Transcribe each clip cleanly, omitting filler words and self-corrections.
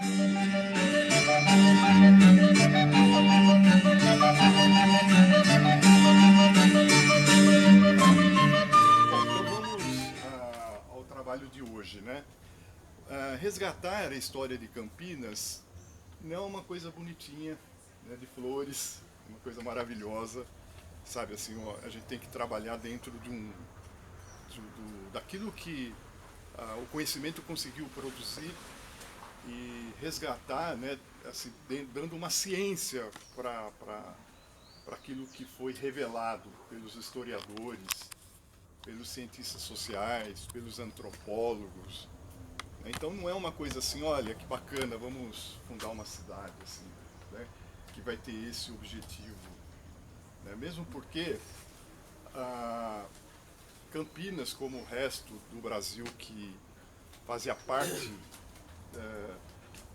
Então vamos ao trabalho de hoje, né? Resgatar a história de Campinas não é uma coisa bonitinha, né, de flores, uma coisa maravilhosa, sabe assim, ó, a gente tem que trabalhar dentro daquilo que o conhecimento conseguiu produzir e resgatar, né, assim, dando uma ciência para aquilo que foi revelado pelos historiadores, pelos cientistas sociais, pelos antropólogos. Então não é uma coisa assim, olha que bacana, vamos fundar uma cidade assim, né, que vai ter esse objetivo, né? Mesmo porque Campinas, como o resto do Brasil que fazia parte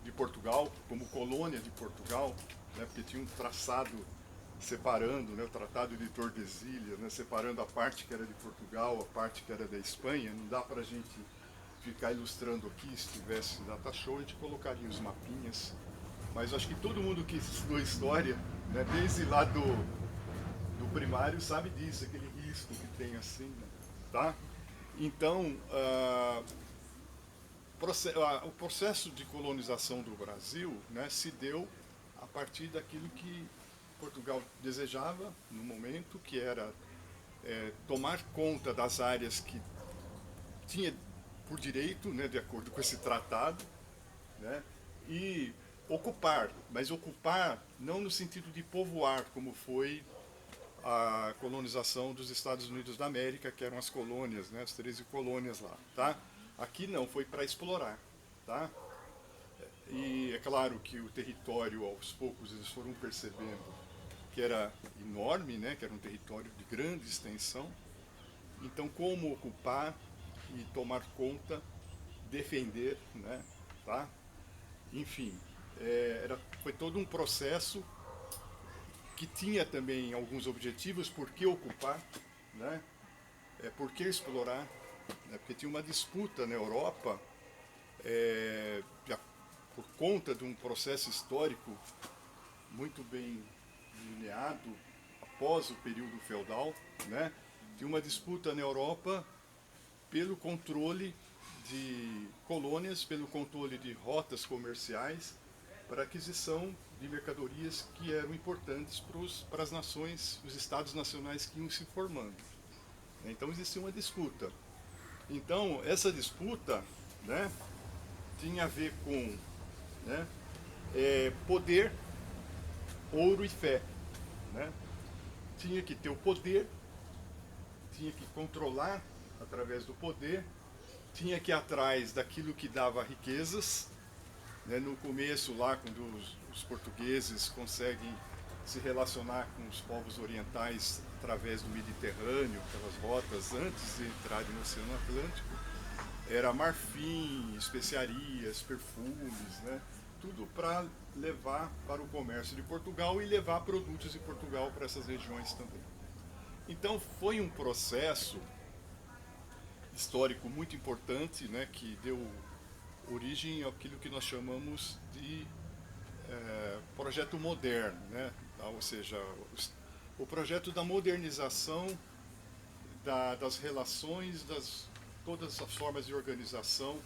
de Portugal, como colônia de Portugal, né, porque tinha um traçado separando, né, o Tratado de Tordesilhas, né, separando a parte que era de Portugal, a parte que era da Espanha. Não dá para a gente ficar ilustrando aqui, se tivesse data show, a gente colocaria os mapinhas. Mas acho que todo mundo que estudou história, né, desde lá do primário, sabe disso, aquele risco que tem assim, né, tá? Então, o processo de colonização do Brasil, né, se deu a partir daquilo que Portugal desejava no momento, que era tomar conta das áreas que tinha por direito, né, de acordo com esse tratado, né, e ocupar, mas ocupar não no sentido de povoar, como foi a colonização dos Estados Unidos da América, que eram as colônias, né, as 13 colônias lá, tá? Aqui não, foi para explorar, tá? E é claro que o território, aos poucos, eles foram percebendo que era enorme, né, que era um território de grande extensão. Então, como ocupar e tomar conta, defender, né, tá? Enfim, foi todo um processo que tinha também alguns objetivos: por que ocupar, né? Por que explorar, né? Porque tinha uma disputa na Europa, por conta de um processo histórico muito bem delineado após o período feudal, né? Tinha uma disputa na Europa pelo controle de colônias, pelo controle de rotas comerciais para aquisição de mercadorias que eram importantes para as nações, os estados nacionais que iam se formando. Então existia uma disputa. Então essa disputa, né, tinha a ver com, né, poder, ouro e fé, né? Tinha que ter o poder, tinha que controlar através do poder, tinha que ir atrás daquilo que dava riquezas, né? No começo, lá, quando os portugueses conseguem se relacionar com os povos orientais através do Mediterrâneo, pelas rotas antes de entrarem no Oceano Atlântico, era marfim, especiarias, perfumes, né? Tudo para levar para o comércio de Portugal e levar produtos de Portugal para essas regiões também. Então foi um processo histórico muito importante, né, que deu origem àquilo que nós chamamos de projeto moderno, né? Ou seja, o projeto da modernização das relações, todas as formas de organização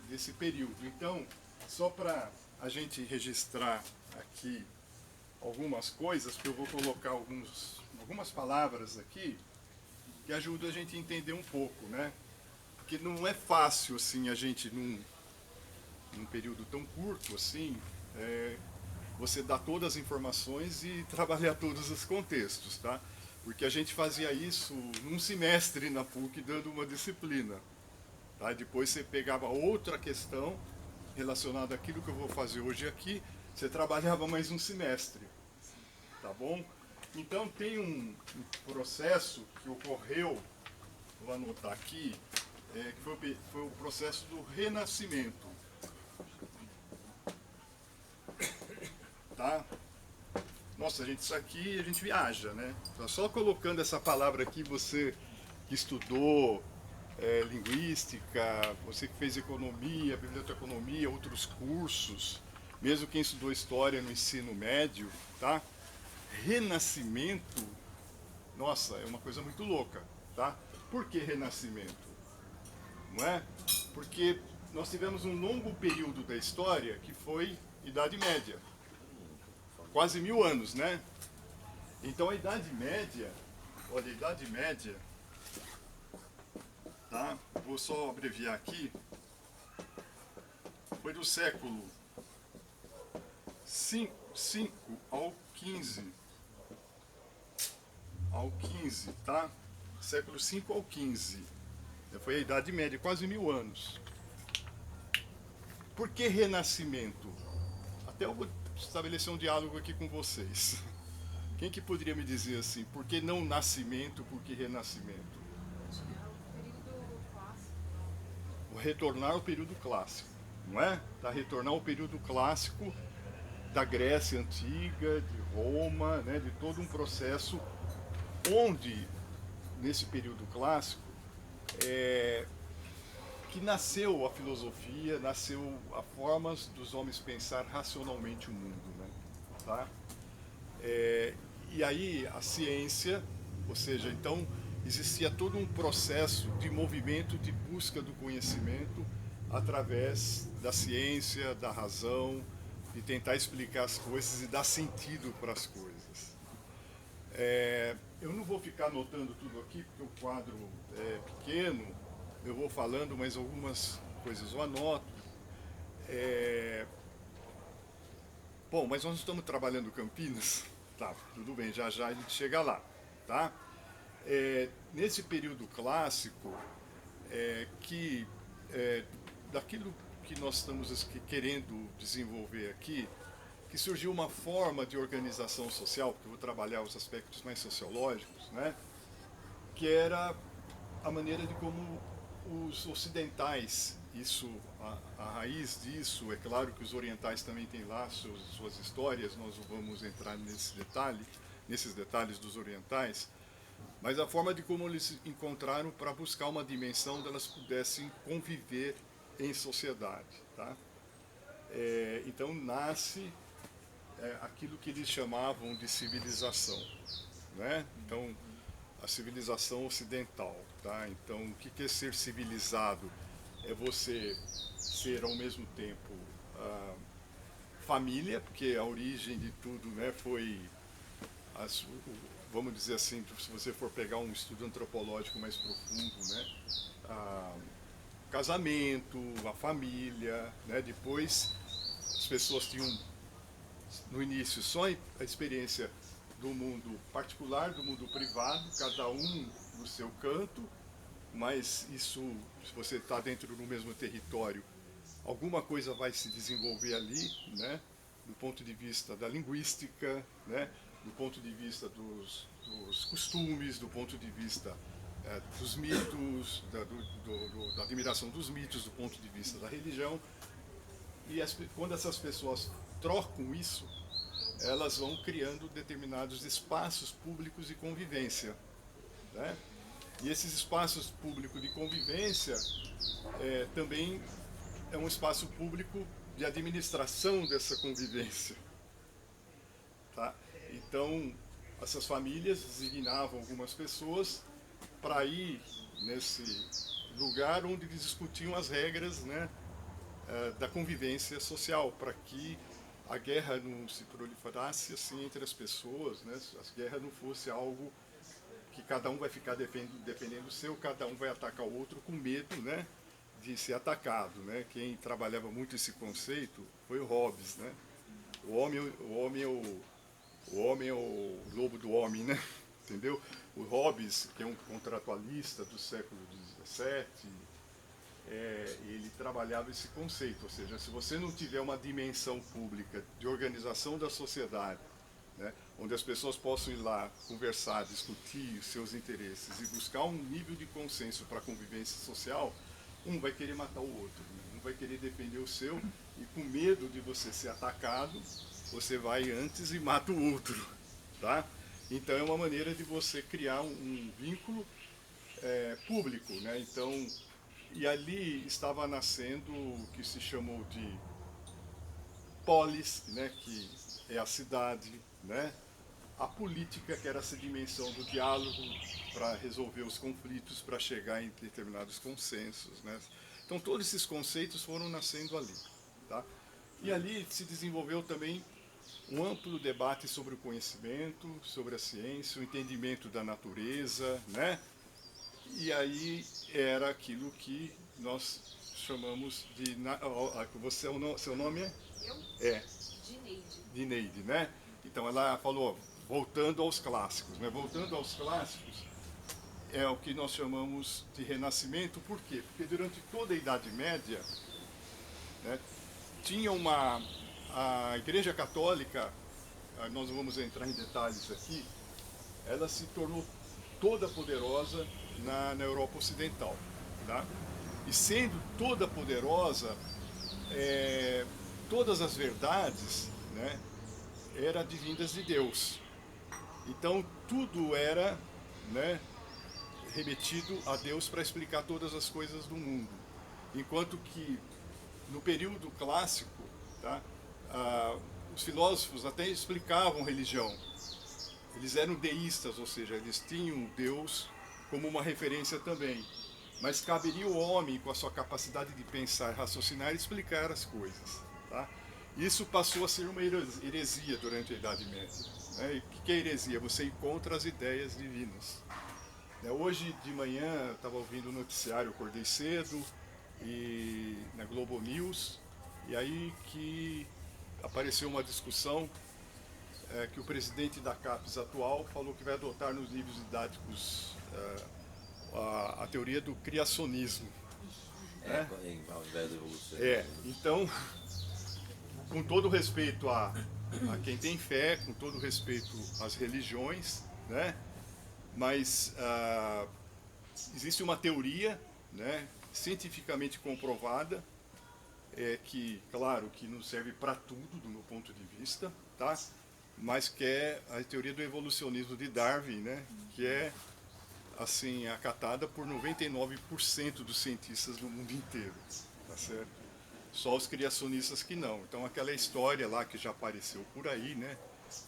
desse período. Então, só para a gente registrar aqui algumas coisas, que eu vou colocar algumas palavras aqui que ajudam a gente a entender um pouco, né? Porque não é fácil assim a gente num período tão curto assim, você dar todas as informações e trabalhar todos os contextos, tá? Porque a gente fazia isso num semestre na PUC dando uma disciplina, tá? Depois você pegava outra questão relacionada àquilo que eu vou fazer hoje aqui, você trabalhava mais um semestre, tá bom? Então tem um processo que ocorreu, vou anotar aqui, que foi o processo do Renascimento, tá? Nossa, gente, isso aqui a gente viaja, né? Só colocando essa palavra aqui, você que estudou linguística, você que fez economia, biblioteconomia, outros cursos, mesmo quem estudou história no ensino médio, tá? Renascimento, nossa, é uma coisa muito louca, tá? Por que renascimento? Não é? Porque nós tivemos um longo período da história que foi Idade Média, quase 1000 anos, né? Então a Idade Média, olha, a Idade Média, tá? Vou só abreviar aqui, foi do século 5 ao 15, tá? Século 5 ao 15, foi a Idade Média, quase 1000 anos. Por que renascimento? Até eu vou estabelecer um diálogo aqui com vocês. Quem que poderia me dizer assim, por que não nascimento, por que renascimento? O retornar ao período clássico, não é? Tá, retornar ao período clássico da Grécia Antiga, de Roma, né, de todo um processo onde, nesse período clássico, que nasceu a filosofia, nasceu a formas dos homens pensar racionalmente o mundo, né? Tá? E aí a ciência, ou seja, então existia todo um processo de movimento de busca do conhecimento através da ciência, da razão, de tentar explicar as coisas e dar sentido para as coisas. Eu não vou ficar anotando tudo aqui, porque o quadro é pequeno, eu vou falando, mas algumas coisas eu anoto. Bom, mas nós estamos trabalhando Campinas, tá, tudo bem, já já a gente chega lá, tá? Nesse período clássico, daquilo que nós estamos querendo desenvolver aqui, que surgiu uma forma de organização social, porque eu vou trabalhar os aspectos mais sociológicos, né? Que era a maneira de como os ocidentais, a raiz disso, é claro que os orientais também têm lá suas histórias, nós vamos entrar nesses detalhes dos orientais, mas a forma de como eles encontraram para buscar uma dimensão onde elas pudessem conviver em sociedade, tá? Então nasce aquilo que eles chamavam de civilização, né? Então a civilização ocidental, tá? Então o que é ser civilizado? É você ser ao mesmo tempo família, porque a origem de tudo, né, foi vamos dizer assim, se você for pegar um estudo antropológico mais profundo, né, casamento, a família, né, depois as pessoas tinham no início só a experiência do mundo particular, do mundo privado, cada um no seu canto, mas isso, se você está dentro do mesmo território, alguma coisa vai se desenvolver ali, né, do ponto de vista da linguística, né, do ponto de vista dos costumes, do ponto de vista dos mitos, da admiração dos mitos, do ponto de vista da religião. E quando essas pessoas trocam isso, elas vão criando determinados espaços públicos de convivência, né? E esses espaços públicos de convivência também é um espaço público de administração dessa convivência, tá? Então, essas famílias designavam algumas pessoas para ir nesse lugar onde eles discutiam as regras, né, da convivência social, para que a guerra não se proliferasse assim entre as pessoas, né? As guerras não fosse algo que cada um vai ficar dependendo do seu, cada um vai atacar o outro com medo, né, de ser atacado, né? Quem trabalhava muito esse conceito foi o Hobbes, né? O homem é o lobo do homem, né? Entendeu? O Hobbes, que é um contratualista do século XVII, ele trabalhava esse conceito, ou seja, se você não tiver uma dimensão pública de organização da sociedade, né, onde as pessoas possam ir lá conversar, discutir os seus interesses e buscar um nível de consenso para a convivência social, um vai querer matar o outro, né? Um vai querer defender o seu e com medo de você ser atacado, você vai antes e mata o outro, tá? Então é uma maneira de você criar um vínculo público, né? Então, e ali estava nascendo o que se chamou de polis, né? Que é a cidade, né? A política, que era essa dimensão do diálogo para resolver os conflitos, para chegar em determinados consensos, né? Então todos esses conceitos foram nascendo ali, tá? E ali se desenvolveu também um amplo debate sobre o conhecimento, sobre a ciência, o entendimento da natureza, né? E aí era aquilo que nós chamamos de... Você, seu nome é? Eu? É. Dineide. Dineide, né? Então ela falou, voltando aos clássicos, né? Voltando aos clássicos é o que nós chamamos de renascimento. Por quê? Porque durante toda a Idade Média, né, tinha a Igreja Católica, nós não vamos entrar em detalhes aqui, ela se tornou toda poderosa na Europa Ocidental, tá? E sendo toda poderosa, todas as verdades, né, eram advindas de Deus. Então tudo era, né, remetido a Deus para explicar todas as coisas do mundo. Enquanto que no período clássico, tá, os filósofos até explicavam religião. Eles eram deístas, ou seja, eles tinham Deus como uma referência também. Mas caberia ao homem, com a sua capacidade de pensar, raciocinar, explicar as coisas. Tá? Isso passou a ser uma heresia durante a Idade Média. Né? E o que é heresia? Você encontra as ideias divinas. Hoje de manhã eu estava ouvindo o noticiário, acordei cedo, e na Globo News, e aí que apareceu uma discussão que o presidente da CAPES atual falou que vai adotar nos livros didáticos a teoria do criacionismo. Ao invés da evolução. Então, com todo respeito a quem tem fé, com todo respeito às religiões, né? Mas existe uma teoria, né, cientificamente comprovada, que, claro, que não serve para tudo do meu ponto de vista, tá? Mas que é a teoria do evolucionismo de Darwin, né, que é assim acatada por 99% dos cientistas do mundo inteiro, tá certo? Só os criacionistas que não. Então aquela história lá que já apareceu por aí, né,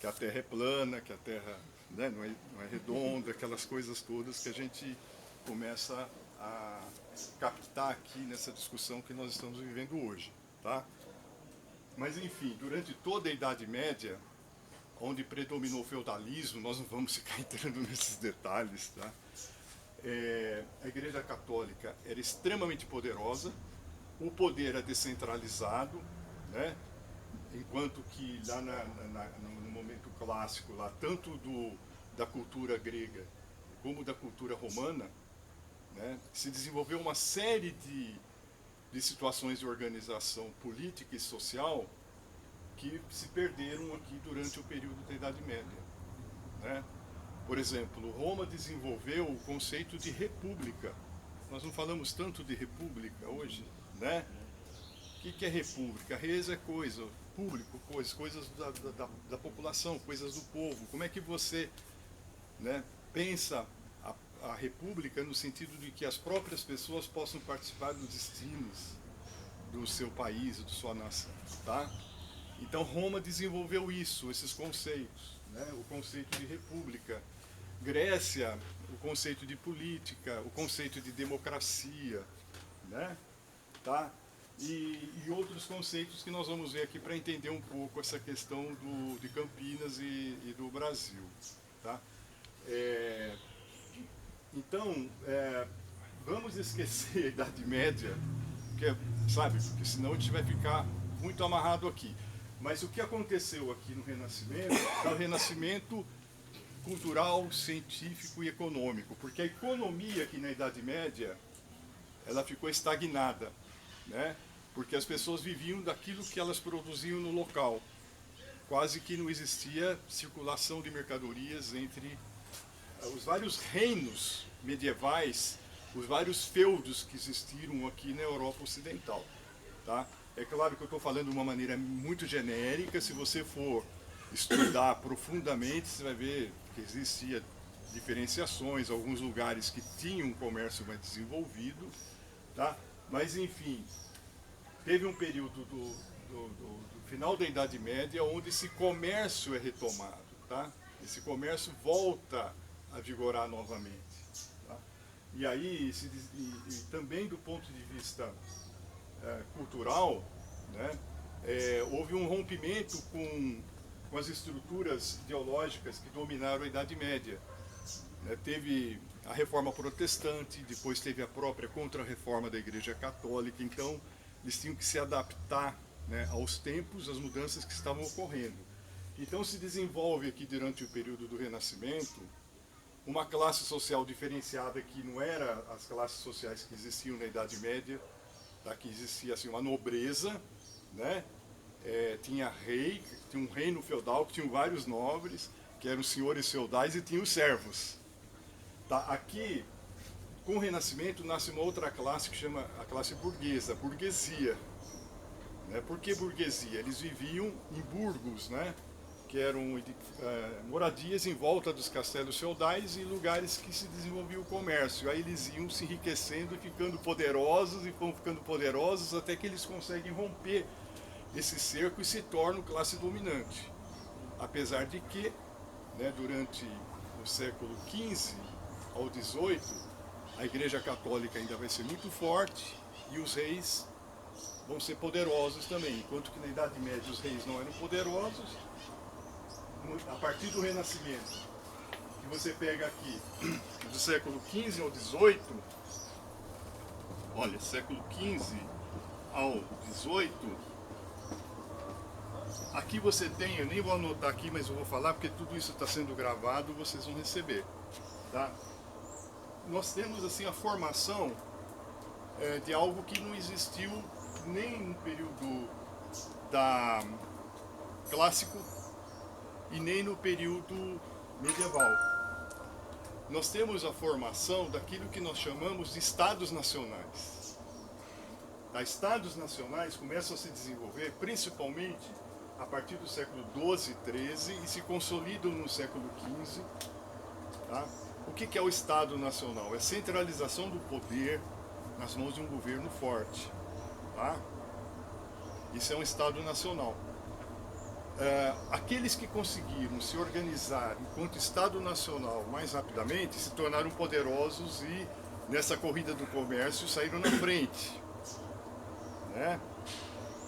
que a Terra é plana, que a Terra, né, não é redonda, aquelas coisas todas que a gente começa a captar aqui nessa discussão que nós estamos vivendo hoje, tá? Mas enfim, durante toda a Idade Média, onde predominou o feudalismo, nós não vamos ficar entrando nesses detalhes, tá? A Igreja Católica era extremamente poderosa, o poder era descentralizado, né? Enquanto que lá no momento clássico, lá, tanto da cultura grega como da cultura romana, né, se desenvolveu uma série de situações de organização política e social que se perderam aqui durante o período da Idade Média. Né? Por exemplo, Roma desenvolveu o conceito de república. Nós não falamos tanto de república hoje, né? O que é república? Res é coisa, público, coisas da população, coisas do povo. Como é que você, né, pensa a república no sentido de que as próprias pessoas possam participar dos destinos do seu país, da sua nação, tá? Então Roma desenvolveu isso, esses conceitos, né? O conceito de república. Grécia, o conceito de política, o conceito de democracia, né? Tá? E outros conceitos que nós vamos ver aqui para entender um pouco essa questão de Campinas e do Brasil, tá? Então, vamos esquecer a Idade Média, porque, sabe, porque senão a gente vai ficar muito amarrado aqui. Mas o que aconteceu aqui no Renascimento é o renascimento cultural, científico e econômico, porque a economia aqui na Idade Média, ela ficou estagnada, né? Porque as pessoas viviam daquilo que elas produziam no local. Quase que não existia circulação de mercadorias entre os vários reinos medievais, os vários feudos que existiram aqui na Europa Ocidental. Tá? É claro que eu estou falando de uma maneira muito genérica. Se você for estudar profundamente, você vai ver que existia diferenciações, alguns lugares que tinham um comércio mais desenvolvido, tá? Mas enfim, teve um período do final da Idade Média onde esse comércio é retomado, tá? Esse comércio volta a vigorar novamente. Tá? E aí, e também do ponto de vista cultural, né, houve um rompimento com as estruturas ideológicas que dominaram a Idade Média. Teve a Reforma Protestante, depois teve a própria Contra-Reforma da Igreja Católica, então eles tinham que se adaptar, né, aos tempos, às mudanças que estavam ocorrendo. Então se desenvolve aqui durante o período do Renascimento uma classe social diferenciada que não era as classes sociais que existiam na Idade Média, tá? Que existia assim, uma nobreza, né? Tinha rei, tinha um reino feudal que tinham vários nobres, que eram os senhores feudais, e tinha os servos. Tá? Aqui, com o Renascimento, nasce uma outra classe que chama a classe burguesa, burguesia. Né? Por que burguesia? Eles viviam em burgos, né? Que eram moradias em volta dos castelos feudais e lugares que se desenvolvia o comércio. Aí eles iam se enriquecendo e ficando poderosos, e vão ficando poderosos até que eles conseguem romper esse cerco e se tornam classe dominante. Apesar de que, né, durante o século XV ao XVIII, a Igreja Católica ainda vai ser muito forte e os reis vão ser poderosos também. Enquanto que na Idade Média os reis não eram poderosos, a partir do Renascimento, que você pega aqui do século XV ao XVIII, olha, século XV ao XVIII, aqui você tem, eu nem vou anotar aqui, mas eu vou falar porque tudo isso está sendo gravado, vocês vão receber, tá? Nós temos assim a formação de algo que não existiu nem no período clássico e nem no período medieval. Nós temos a formação daquilo que nós chamamos de estados nacionais. Estados nacionais começam a se desenvolver principalmente a partir do século XII e XIII e se consolidam no século XV. Tá? O que é o Estado Nacional? É a centralização do poder nas mãos de um governo forte. Tá? Isso é um Estado Nacional. Aqueles que conseguiram se organizar enquanto Estado Nacional mais rapidamente se tornaram poderosos e nessa corrida do comércio saíram na frente. Né?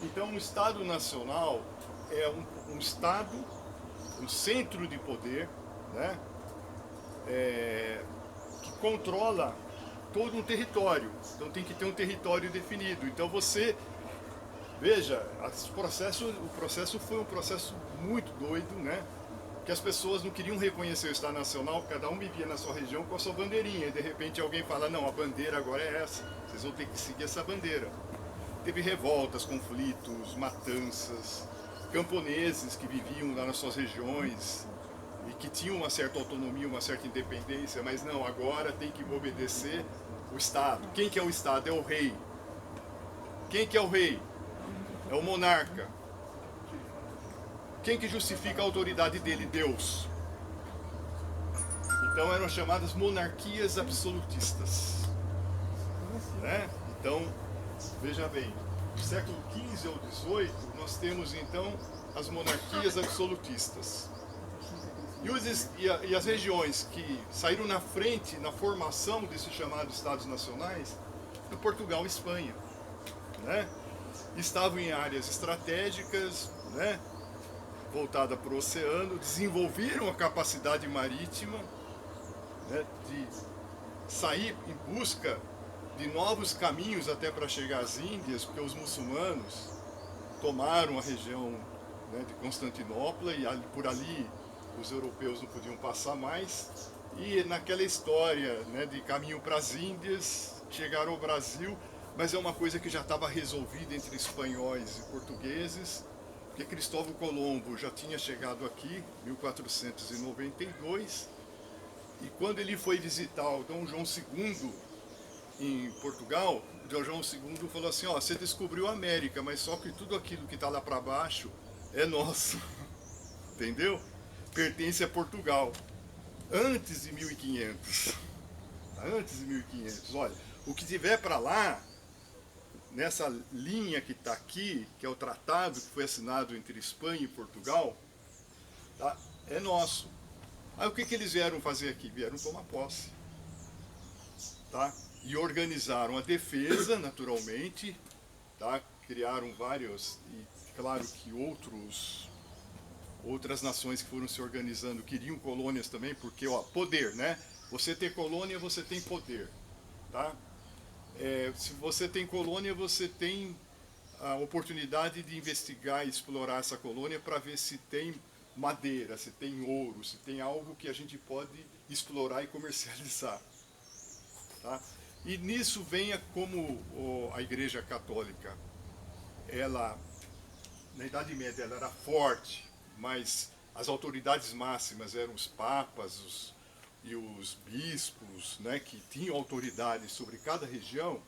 Então o Estado Nacional é um Estado, um centro de poder, né? Que controla todo um território. Então tem que ter um território definido. Então você... Veja, o processo foi um processo muito doido, né? Que as pessoas não queriam reconhecer o Estado Nacional, cada um vivia na sua região com a sua bandeirinha, e de repente alguém fala, não, a bandeira agora é essa, vocês vão ter que seguir essa bandeira. Teve revoltas, conflitos, matanças, camponeses que viviam lá nas suas regiões e que tinham uma certa autonomia, uma certa independência, mas não, agora tem que obedecer o Estado. Quem que é o Estado? É o rei. Quem que é o rei? É o monarca. Quem que justifica a autoridade dele? Deus. Então eram chamadas monarquias absolutistas. Né? Então, veja bem, do século XV ao XVIII, nós temos então as monarquias absolutistas. E as regiões que saíram na frente na formação desses chamados Estados Nacionais, do Portugal e Espanha. Né? Estavam em áreas estratégicas, né, voltada para o oceano, desenvolveram a capacidade marítima, né, de sair em busca de novos caminhos até para chegar às Índias, porque os muçulmanos tomaram a região, né, de Constantinopla e por ali os europeus não podiam passar mais. E naquela história, né, de caminho para as Índias, chegaram ao Brasil. Mas é uma coisa que já estava resolvida entre espanhóis e portugueses, porque Cristóvão Colombo já tinha chegado aqui em 1492, e quando ele foi visitar o Dom João II em Portugal, o Dom João II falou assim, ó, você descobriu a América, mas só que tudo aquilo que está lá para baixo é nosso, entendeu? Pertence a Portugal. antes de 1500. Antes de 1500. Olha, o que tiver para lá, nessa linha que está aqui, que é o tratado que foi assinado entre Espanha e Portugal, tá? É nosso. Aí o que eles vieram fazer aqui? Vieram tomar posse. Tá? E organizaram a defesa, naturalmente, tá? Criaram vários, e claro que outras nações que foram se organizando queriam colônias também, porque, ó, poder, né? Você tem colônia, você tem poder, tá? Se você tem colônia, você tem a oportunidade de investigar e explorar essa colônia para ver se tem madeira, se tem ouro, se tem algo que a gente pode explorar e comercializar. Tá? E nisso venha como a Igreja Católica, ela, na Idade Média, ela era forte, mas as autoridades máximas eram os papas e os bispos, né, que tinham autoridade sobre cada região.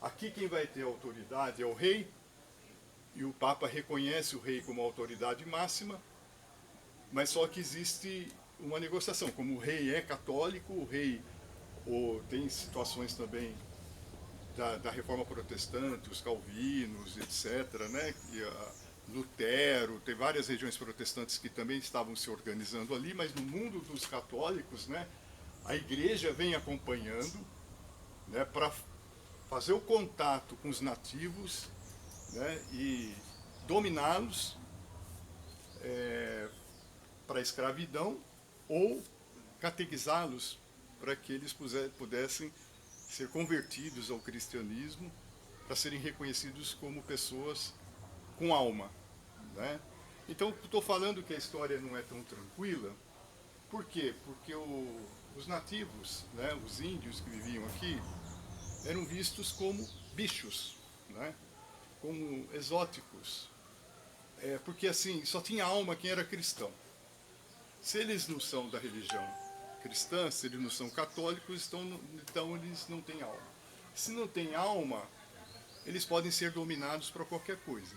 Aqui quem vai ter autoridade é o rei, e o Papa reconhece o rei como autoridade máxima, mas só que existe uma negociação. Como o rei é católico, o rei tem situações também da Reforma Protestante, os calvinos, etc., né? Lutero, tem várias regiões protestantes que também estavam se organizando ali, mas no mundo dos católicos, né, a igreja vem acompanhando, né, para fazer o contato com os nativos, né, e dominá-los para a escravidão ou catequizá-los para que eles pudessem ser convertidos ao cristianismo, para serem reconhecidos como pessoas com alma. Né? Então, estou falando que a história não é tão tranquila. Por quê? Porque os nativos, né, os índios que viviam aqui, eram vistos como bichos, né, como exóticos. Porque assim, só tinha alma quem era cristão. Se eles não são da religião cristã, se eles não são católicos, então eles não têm alma. Se não tem alma, eles podem ser dominados para qualquer coisa.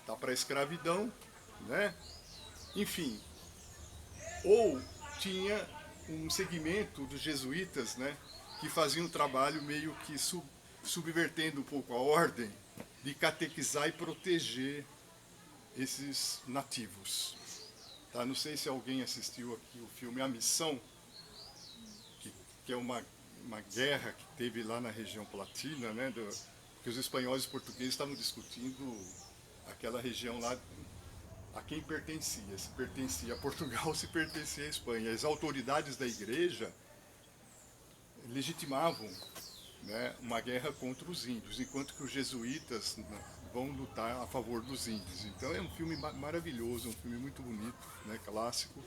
Tá, para a escravidão, né? Enfim. Ou tinha um segmento dos jesuítas, né, que faziam um trabalho meio que subvertendo um pouco a ordem de catequizar e proteger esses nativos. Tá? Não sei se alguém assistiu aqui o filme A Missão, que é uma guerra que teve lá na região Platina, né, que os espanhóis e portugueses estavam discutindo aquela região lá, a quem pertencia, se pertencia a Portugal, se pertencia à Espanha. As autoridades da igreja legitimavam, né, uma guerra contra os índios, enquanto que os jesuítas vão lutar a favor dos índios. Então é um filme maravilhoso, um filme muito bonito, né, clássico,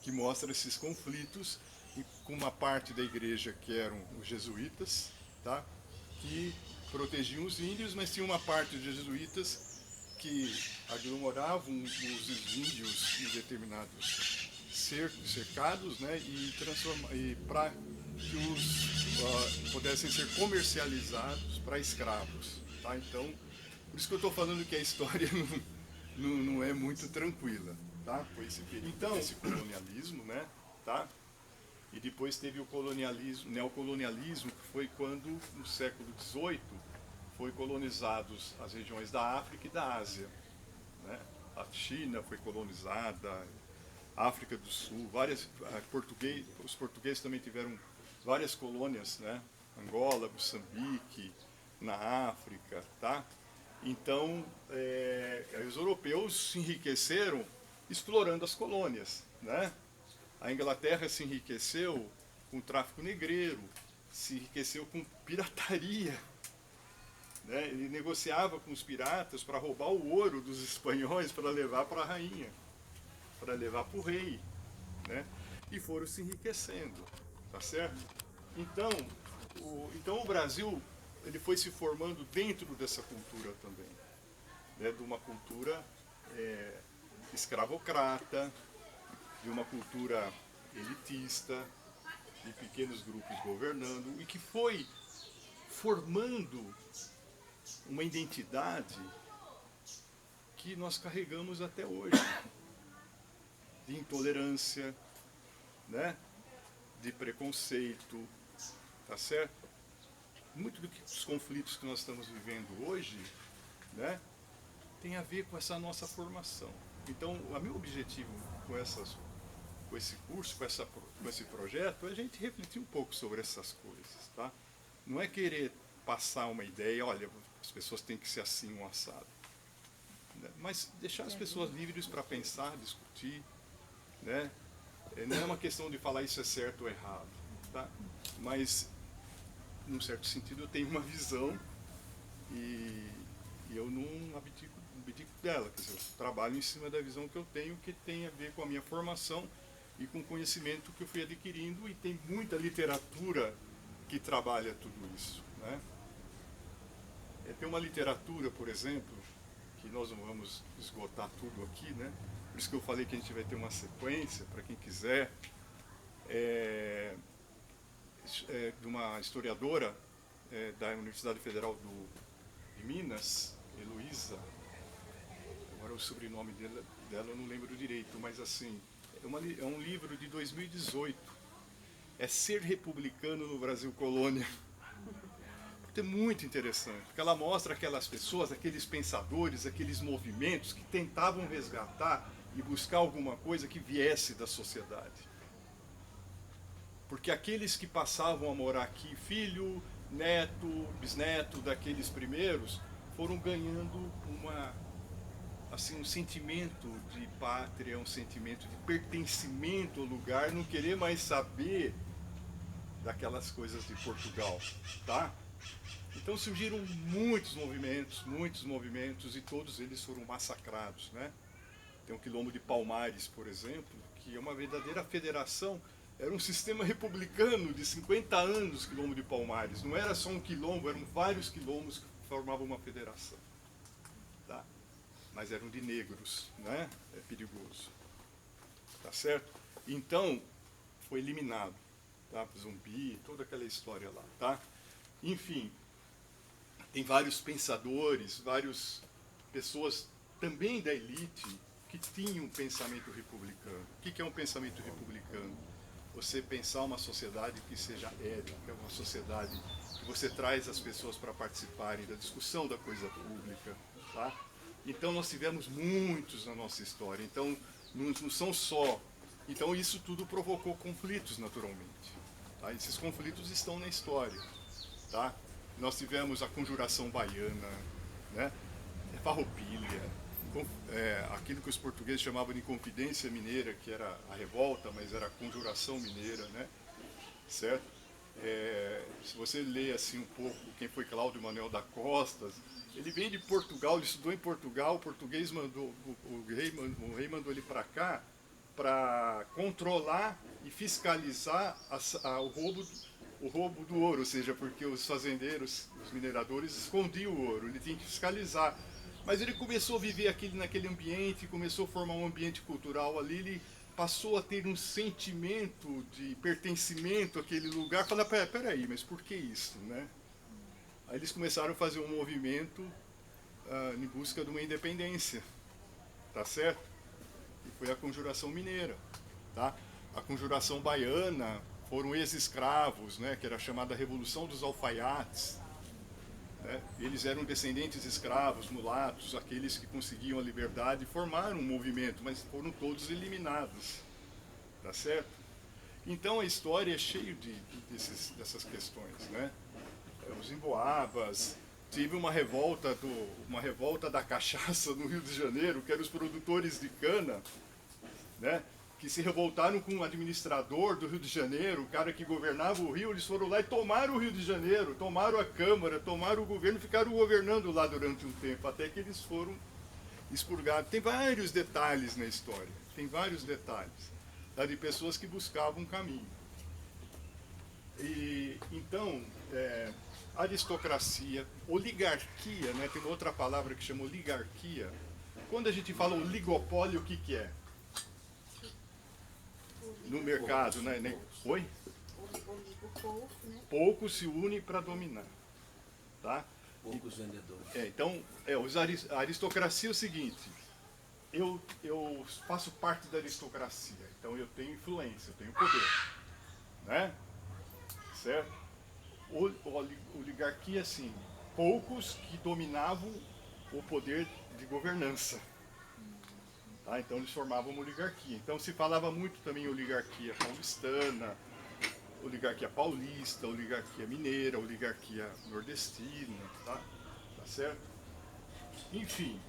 que mostra esses conflitos, e com uma parte da igreja que eram os jesuítas, tá, que protegiam os índios, mas tinha uma parte dos jesuítas que aglomeravam os índios em determinados cercados, né, e para que os pudessem ser comercializados para escravos. Tá? Então, por isso que eu estou falando que a história não é muito tranquila. Tá? Foi esse período, então, esse colonialismo, né? Tá? E depois teve o colonialismo, neocolonialismo, que foi quando, no século XVIII, foi colonizados as regiões da África e da Ásia. Né? A China foi colonizada, a África do Sul, os portugueses também tiveram várias colônias, né? Angola, Moçambique, na África, tá? Então, os europeus se enriqueceram explorando as colônias, né? A Inglaterra se enriqueceu com o tráfico negreiro, se enriqueceu com pirataria, né? Ele negociava com os piratas para roubar o ouro dos espanhóis para levar para a rainha, para levar para o rei, né? E foram se enriquecendo, tá certo? Então o Brasil, ele foi se formando dentro dessa cultura também, né? De uma cultura escravocrata, de uma cultura elitista, de pequenos grupos governando, e que foi formando uma identidade que nós carregamos até hoje, de intolerância, né? De preconceito, tá certo? Muito dos conflitos que nós estamos vivendo hoje, né, tem a ver com essa nossa formação. Então, o meu objetivo com esse curso, com esse projeto, é a gente refletir um pouco sobre essas coisas, tá? Não é querer passar uma ideia, olha, as pessoas têm que ser assim, um assado. Né? Mas deixar as pessoas livres para pensar, discutir, né? Não é uma questão de falar isso é certo ou errado, tá? Mas, num certo sentido, eu tenho uma visão e eu não abdico dela. Quer dizer, eu trabalho em cima da visão que eu tenho, que tem a ver com a minha formação e com o conhecimento que eu fui adquirindo, e tem muita literatura que trabalha tudo isso, né? Tem uma literatura, por exemplo, que nós não vamos esgotar tudo aqui, né? Por isso que eu falei que a gente vai ter uma sequência, para quem quiser, de uma historiadora da Universidade Federal de Minas, Heloísa. Agora o sobrenome dela eu não lembro direito, mas assim, é um livro de 2018. É Ser Republicano no Brasil Colônia. É muito interessante, porque ela mostra aquelas pessoas, aqueles pensadores, aqueles movimentos que tentavam resgatar e buscar alguma coisa que viesse da sociedade. Porque aqueles que passavam a morar aqui, filho, neto, bisneto daqueles primeiros, foram ganhando um sentimento de pátria, um sentimento de pertencimento ao lugar, não querer mais saber daquelas coisas de Portugal, tá? Então surgiram muitos movimentos, e todos eles foram massacrados, né? Tem o Quilombo de Palmares, por exemplo, que é uma verdadeira federação. Era um sistema republicano de 50 anos, Quilombo de Palmares. Não era só um quilombo, eram vários quilombos que formavam uma federação. Tá? Mas eram de negros, né? É perigoso. Tá certo? Então, foi eliminado. Tá? Zumbi, toda aquela história lá. Tá? Enfim, tem vários pensadores, várias pessoas também da elite que tinham um pensamento republicano. O que é um pensamento republicano? Você pensar uma sociedade que seja ética, uma sociedade que você traz as pessoas para participarem da discussão da coisa pública, tá? Então nós tivemos muitos na nossa história. Então não são só. Então isso tudo provocou conflitos, naturalmente. Tá? Esses conflitos estão na história, tá? Nós tivemos a Conjuração Baiana, né? Farroupilha, aquilo que os portugueses chamavam de Inconfidência Mineira, que era a revolta, mas era a Conjuração Mineira, né? Certo? Se você lê assim um pouco quem foi Cláudio Manuel da Costa, ele vem de Portugal, ele estudou em Portugal, o português mandou, o rei mandou ele para cá para controlar e fiscalizar o roubo do ouro, ou seja, porque os fazendeiros, os mineradores escondiam o ouro, ele tinha que fiscalizar. Mas ele começou a viver naquele ambiente, começou a formar um ambiente cultural ali, ele passou a ter um sentimento de pertencimento àquele lugar, falar, peraí, mas por que isso, né? Aí eles começaram a fazer um movimento em busca de uma independência, tá certo? E foi a Conjuração Mineira, tá? A Conjuração Baiana foram ex-escravos, né, que era a chamada Revolução dos Alfaiates. Né? Eles eram descendentes de escravos, mulatos, aqueles que conseguiam a liberdade, formaram um movimento, mas foram todos eliminados, tá certo? Então a história é cheia dessas questões, né? Os emboabas, tive uma revolta da cachaça no Rio de Janeiro, que eram os produtores de cana, né? Que se revoltaram com o administrador do Rio de Janeiro, o cara que governava o Rio, eles foram lá e tomaram o Rio de Janeiro, tomaram a Câmara, tomaram o governo, ficaram governando lá durante um tempo, até que eles foram expurgados. Tem vários detalhes na história, tem vários detalhes, tá, de pessoas que buscavam um caminho. E, então, aristocracia, oligarquia, né, tem uma outra palavra que chama oligarquia. Quando a gente fala oligopólio, o que é? No mercado, né? Oi? Poucos se unem para dominar, tá? Poucos vendedores. Então, a aristocracia é o seguinte: eu faço parte da aristocracia, então eu tenho influência, eu tenho poder, né? Certo? Oligarquia, assim, poucos que dominavam o poder de governança. Tá? Então eles formavam uma oligarquia. Então se falava muito também oligarquia paulistana, oligarquia paulista, oligarquia mineira, oligarquia nordestina, tá? Tá certo? Enfim,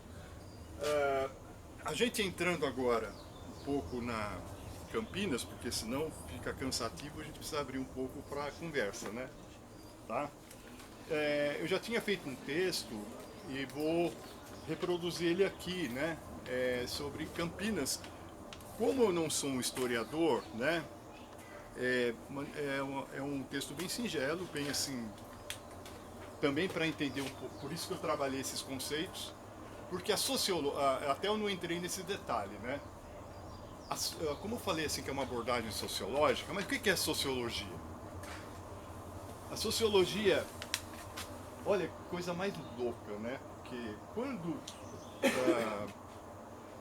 a gente entrando agora um pouco na Campinas, porque senão fica cansativo, a gente precisa abrir um pouco para a conversa, né? Tá? Eu já tinha feito um texto e vou reproduzir ele aqui, né? Sobre Campinas. Como eu não sou um historiador, né? É um texto bem singelo, bem assim, também para entender um pouco, por isso que eu trabalhei esses conceitos, porque a sociologia, até eu não entrei nesse detalhe, né? Como eu falei assim que é uma abordagem sociológica, mas o que é sociologia? A sociologia, olha, coisa mais louca, né? Porque quando,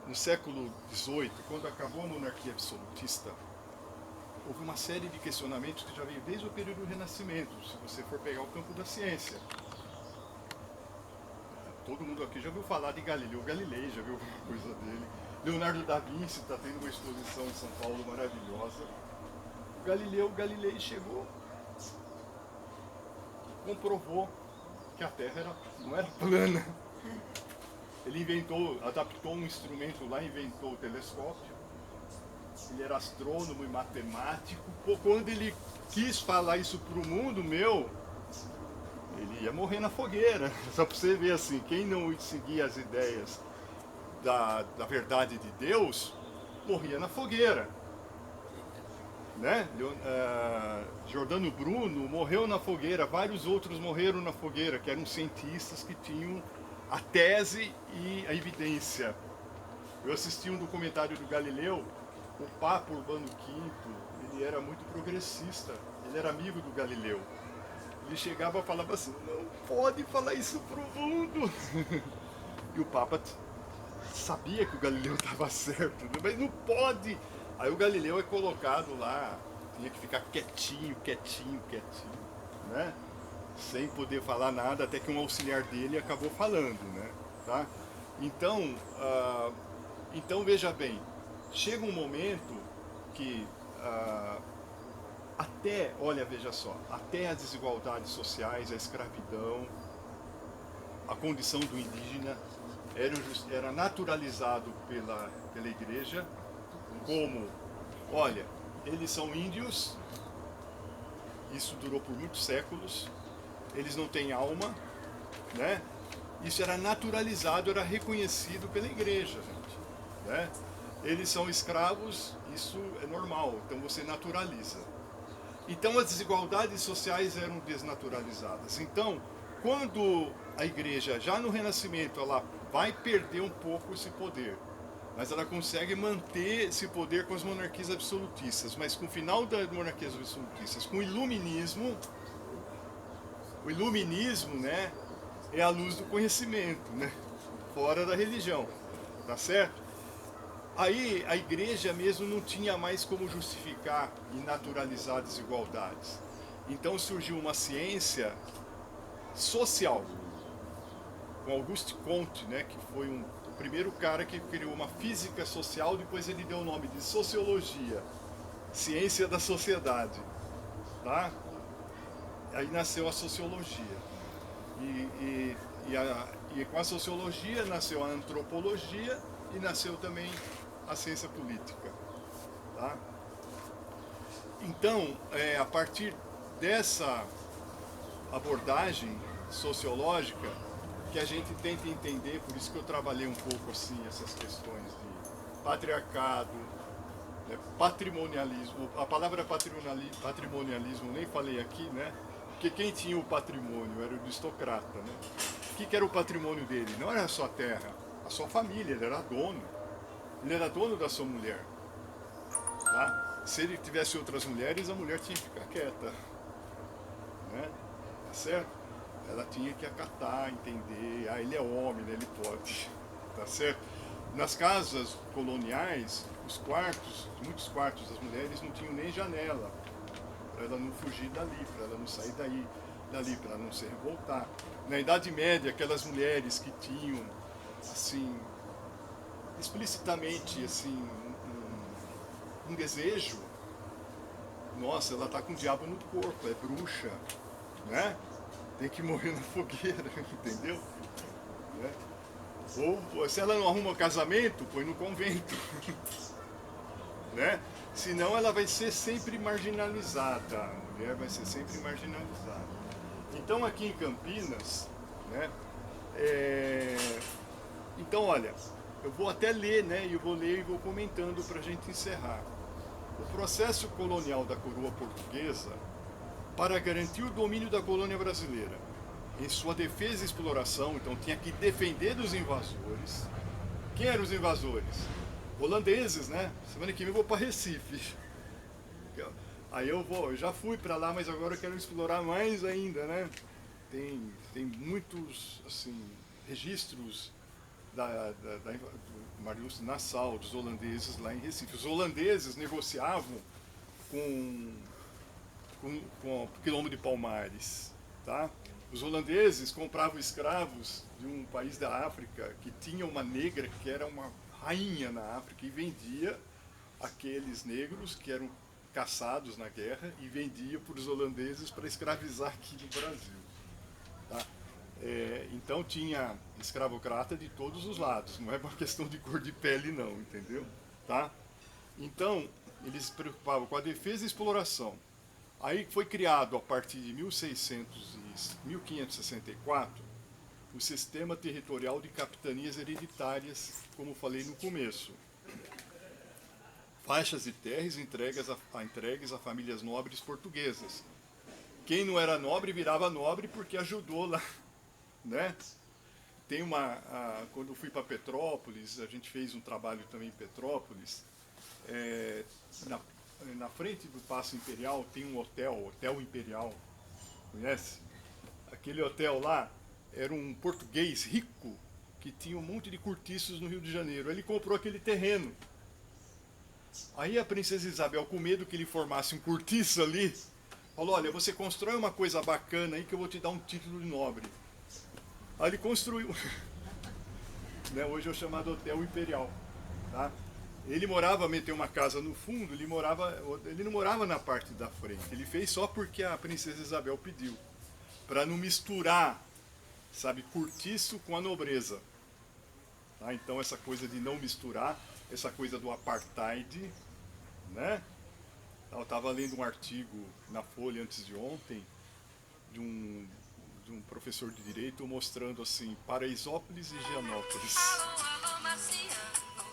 no século XVIII, quando acabou a monarquia absolutista, houve uma série de questionamentos que já veio desde o período do Renascimento, se você for pegar o campo da ciência. Todo mundo aqui já ouviu falar de Galileu Galilei, já viu alguma coisa dele. Leonardo da Vinci está tendo uma exposição em São Paulo maravilhosa. Galileu Galilei chegou, comprovou que a Terra não era plana. Ele adaptou um instrumento lá, inventou o telescópio. Ele era astrônomo e matemático. Quando ele quis falar isso para o mundo, ele ia morrer na fogueira. Só para você ver assim, quem não seguia as ideias da verdade de Deus, morria na fogueira. Né? Giordano Bruno morreu na fogueira, vários outros morreram na fogueira, que eram cientistas que tinham a tese e a evidência. Eu assisti um documentário do Galileu, o Papa Urbano V, ele era muito progressista, ele era amigo do Galileu. Ele chegava e falava assim, não pode falar isso pro mundo. E o Papa sabia que o Galileu estava certo, mas não pode. Aí o Galileu é colocado lá, tinha que ficar quietinho, né? Sem poder falar nada, até que um auxiliar dele acabou falando, né? Tá? Então, então veja bem, chega um momento que olha, veja só, até as desigualdades sociais, a escravidão, a condição do indígena era naturalizado pela igreja como, olha, eles são índios, isso durou por muitos séculos, eles não têm alma, né? Isso era naturalizado, era reconhecido pela igreja, gente, né? Eles são escravos, isso é normal, então você naturaliza. Então as desigualdades sociais eram desnaturalizadas. Então, quando a igreja, já no Renascimento, ela vai perder um pouco esse poder, mas ela consegue manter esse poder com as monarquias absolutistas. Mas com o final das monarquias absolutistas, com o iluminismo, né, é a luz do conhecimento, né, fora da religião, tá certo? Aí a igreja mesmo não tinha mais como justificar e naturalizar desigualdades. Então surgiu uma ciência social, com Auguste Comte, né, que foi o primeiro cara que criou uma física social, depois ele deu o nome de sociologia, ciência da sociedade, tá? Aí nasceu a sociologia. E com a sociologia nasceu a antropologia e nasceu também a ciência política, tá? Então, a partir dessa abordagem sociológica que a gente tenta entender, por isso que eu trabalhei um pouco assim essas questões de patriarcado, né, patrimonialismo. A palavra patrimonialismo nem falei aqui, né? Porque quem tinha o patrimônio era o aristocrata, né? O que era o patrimônio dele? Não era a sua terra, a sua família, ele era dono. Ele era dono da sua mulher. Tá? Se ele tivesse outras mulheres, a mulher tinha que ficar quieta. Né? Tá certo? Ela tinha que acatar, entender. Ele é homem, né? Ele pode. Tá certo? Nas casas coloniais, os quartos, muitos quartos das mulheres não tinham nem janela, para ela não fugir dali, para ela não sair dali, para ela não se revoltar. Na Idade Média, aquelas mulheres que tinham, assim, explicitamente, assim, um desejo, nossa, ela está com o diabo no corpo, é bruxa, né? Tem que morrer na fogueira, entendeu? Né? Ou se ela não arruma casamento, põe no convento. Né? Senão ela vai ser sempre marginalizada, a mulher vai ser sempre marginalizada. Então aqui em Campinas, né? Então olha, eu vou até ler, né? Eu vou ler e vou comentando para a gente encerrar. O processo colonial da coroa portuguesa para garantir o domínio da colônia brasileira em sua defesa e exploração, então tinha que defender dos invasores. Quem eram os invasores? Holandeses, né? Semana que vem eu vou para Recife. Aí eu já fui para lá, mas agora eu quero explorar mais ainda, né? Tem muitos, assim, registros do Marius Nassau, dos holandeses lá em Recife. Os holandeses negociavam com o quilombo de Palmares, tá? Os holandeses compravam escravos de um país da África que tinha uma negra que era uma rainha na África e vendia aqueles negros que eram caçados na guerra e vendia para os holandeses para escravizar aqui no Brasil. Tá? Então tinha escravocrata de todos os lados, não é uma questão de cor de pele não, entendeu? Tá? Então eles se preocupavam com a defesa e exploração. Aí foi criado, a partir de 1564, o sistema territorial de capitanias hereditárias, como falei no começo. Faixas de terras entregues a famílias nobres portuguesas. Quem não era nobre virava nobre porque ajudou lá, né? Tem quando eu fui para Petrópolis, a gente fez um trabalho também em Petrópolis, na frente do Paço Imperial tem um Hotel Imperial, conhece? Aquele hotel lá era um português rico que tinha um monte de cortiços no Rio de Janeiro. Ele comprou aquele terreno. Aí a princesa Isabel, com medo que ele formasse um cortiço ali, falou, olha, você constrói uma coisa bacana aí que eu vou te dar um título de nobre. Aí ele construiu. Né, hoje é o chamado Hotel Imperial. Tá? Ele tem uma casa no fundo, ele não morava na parte da frente. Ele fez só porque a princesa Isabel pediu. Para não misturar, sabe, cortiço com a nobreza. Tá? Então essa coisa de não misturar, essa coisa do apartheid, né? Eu estava lendo um artigo na Folha antes de ontem, de um professor de direito mostrando assim, Paraisópolis e Higienópolis.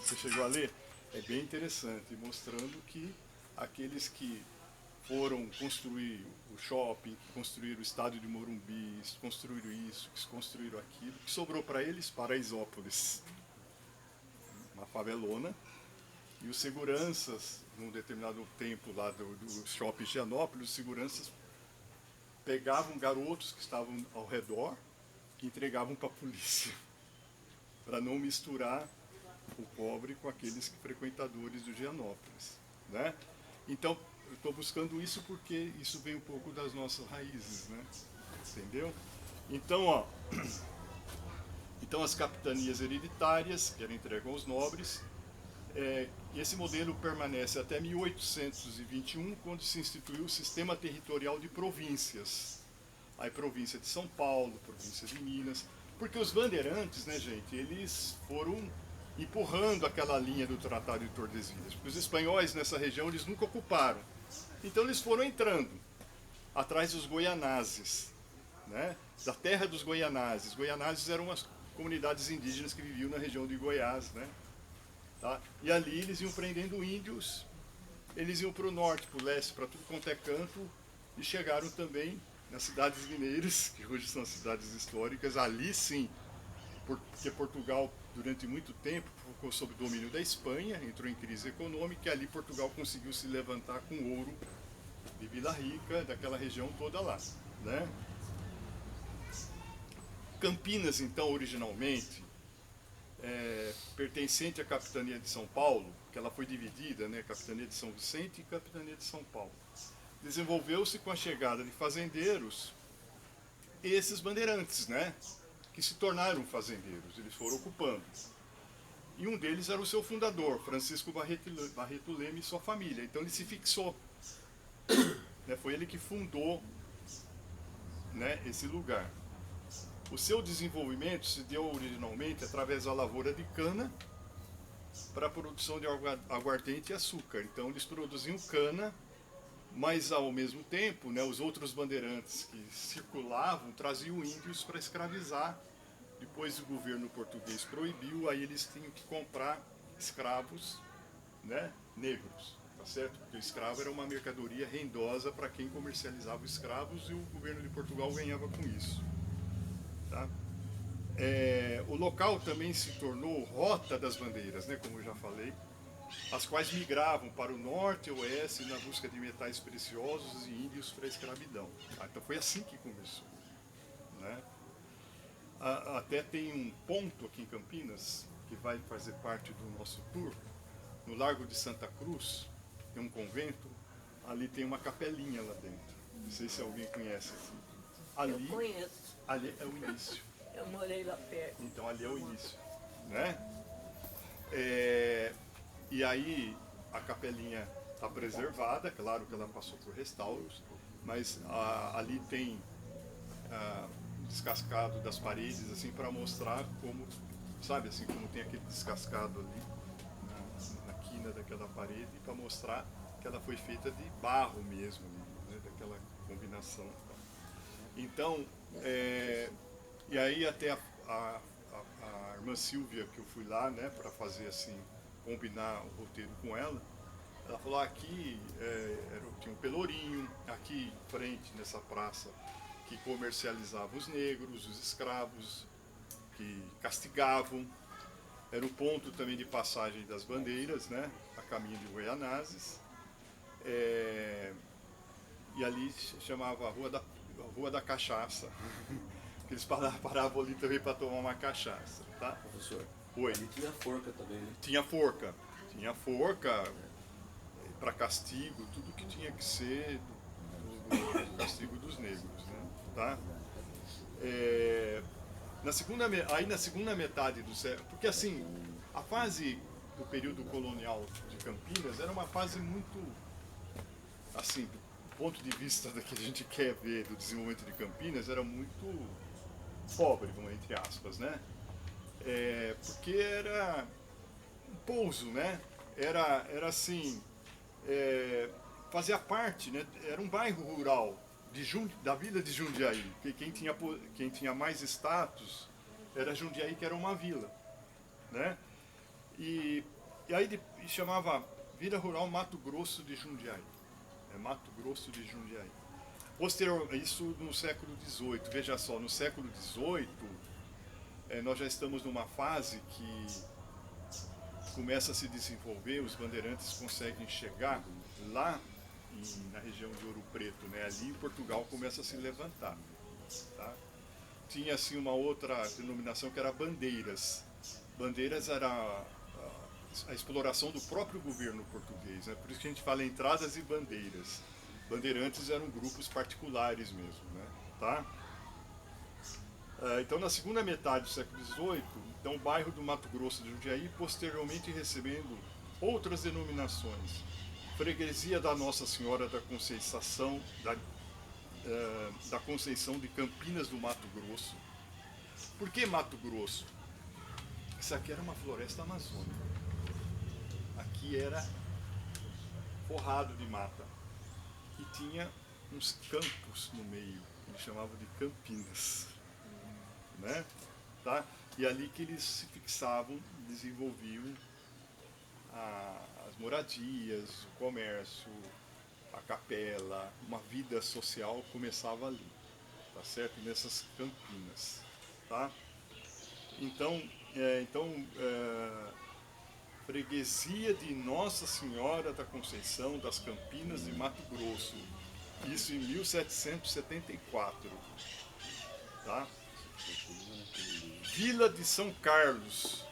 Você chegou a ler? É bem interessante, mostrando que aqueles que foram construir o shopping, que construíram o estádio de Morumbi, que construíram isso, que construíram aquilo, que sobrou para eles Paraisópolis, uma favelona, e os seguranças, num determinado tempo lá do shopping Higienópolis, os seguranças pegavam garotos que estavam ao redor e entregavam para a polícia, para não misturar o pobre com aqueles frequentadores do Higienópolis, né? Então, eu estou buscando isso porque isso vem um pouco das nossas raízes, né? Entendeu? Então, então as capitanias hereditárias, que eram entregues aos nobres, esse modelo permanece até 1821, quando se instituiu o sistema territorial de províncias. Aí província de São Paulo, província de Minas, porque os bandeirantes, né, gente, eles foram empurrando aquela linha do Tratado de Tordesilhas, porque os espanhóis nessa região eles nunca ocuparam. Então eles foram entrando atrás dos goianazes, né? Da terra dos goianazes. Goianazes eram as comunidades indígenas que viviam na região de Goiás, né? Tá? E ali eles iam prendendo índios, eles iam para o norte, para o leste, para tudo quanto é canto, e chegaram também nas cidades mineiras, que hoje são cidades históricas. Ali sim, porque Portugal durante muito tempo ficou sob domínio da Espanha, entrou em crise econômica, e ali Portugal conseguiu se levantar com ouro de Vila Rica, daquela região toda lá, né? Campinas, então, originalmente, pertencente à capitania de São Paulo, que ela foi dividida, né, capitania de São Vicente e capitania de São Paulo. Desenvolveu-se com a chegada de fazendeiros, esses bandeirantes, né, que se tornaram fazendeiros, eles foram ocupando. E um deles era o seu fundador, Francisco Barreto Leme e sua família. Então ele se fixou. Né, foi ele que fundou, né, esse lugar. O seu desenvolvimento se deu originalmente através da lavoura de cana para a produção de aguardente e açúcar. Então eles produziam cana, mas ao mesmo tempo, né, os outros bandeirantes que circulavam traziam índios para escravizar. Depois o governo português proibiu, aí eles tinham que comprar escravos, né, negros, tá certo? Porque o escravo era uma mercadoria rendosa para quem comercializava escravos e o governo de Portugal ganhava com isso. Tá? O local também se tornou rota das bandeiras, né, como eu já falei, as quais migravam para o norte e oeste na busca de metais preciosos e índios para a escravidão. Tá? Então foi assim que começou. Né? Até tem um ponto aqui em Campinas, que vai fazer parte do nosso tour, no Largo de Santa Cruz, tem um convento, ali tem uma capelinha lá dentro. Não sei se alguém conhece aqui. Ali, eu conheço. Ali é o início. Eu morei lá perto. Então ali é o início, né? E aí a capelinha está preservada, claro que ela passou por restauros, mas ali tem descascado das paredes assim para mostrar como, sabe, assim como tem aquele descascado ali na quina daquela parede para mostrar que ela foi feita de barro mesmo, né? Daquela combinação. Então, e aí até a irmã Silvia, que eu fui lá, né, para fazer assim, combinar o roteiro com ela, ela falou, aqui tinha um pelourinho, aqui em frente, nessa praça, que comercializava os negros, os escravos, que castigavam. Era o ponto também de passagem das bandeiras, né, a caminho de Goianazes. E ali se chamava a Rua da Cachaça. Eles paravam ali também para tomar uma cachaça, tá? Professor, Oi. ali tinha forca também, né? Tinha forca para castigo, tudo que tinha que ser do castigo dos negros, né? Tá? Na segunda metade do século, porque assim, a fase do período colonial de Campinas era uma fase muito, assim, do ponto de vista da que a gente quer ver do desenvolvimento de Campinas, era muito pobre, entre aspas, né? Porque era um pouso, né? Era assim, fazia parte, né? Era um bairro rural da vila de Jundiaí, porque quem tinha mais status era Jundiaí, que era uma vila, né? E aí chamava Vila Rural Mato Grosso de Jundiaí, Mato Grosso de Jundiaí. Isso no século XVIII. Veja só, no século XVIII nós já estamos numa fase que começa a se desenvolver, os bandeirantes conseguem chegar lá na região de Ouro Preto, né? Ali Portugal começa a se levantar. Tá? Tinha assim uma outra denominação que era bandeiras. Bandeiras era a exploração do próprio governo português, né? Por isso que a gente fala entradas e bandeiras. Bandeirantes eram grupos particulares mesmo, né? Tá? Então, na segunda metade do século XVIII, então, o bairro do Mato Grosso de Jundiaí, posteriormente recebendo outras denominações. Freguesia da Nossa Senhora da Conceição, da Conceição de Campinas do Mato Grosso. Por que Mato Grosso? Isso aqui era uma floresta amazônica. Aqui era forrado de mata. E tinha uns campos no meio, que eles chamavam de Campinas. Né? Tá? E ali que eles se fixavam, desenvolviam as moradias, o comércio, a capela, uma vida social começava ali, tá certo? Nessas Campinas, tá? Então, freguesia de Nossa Senhora da Conceição das Campinas de Mato Grosso, isso em 1774, tá? Vila de São Carlos,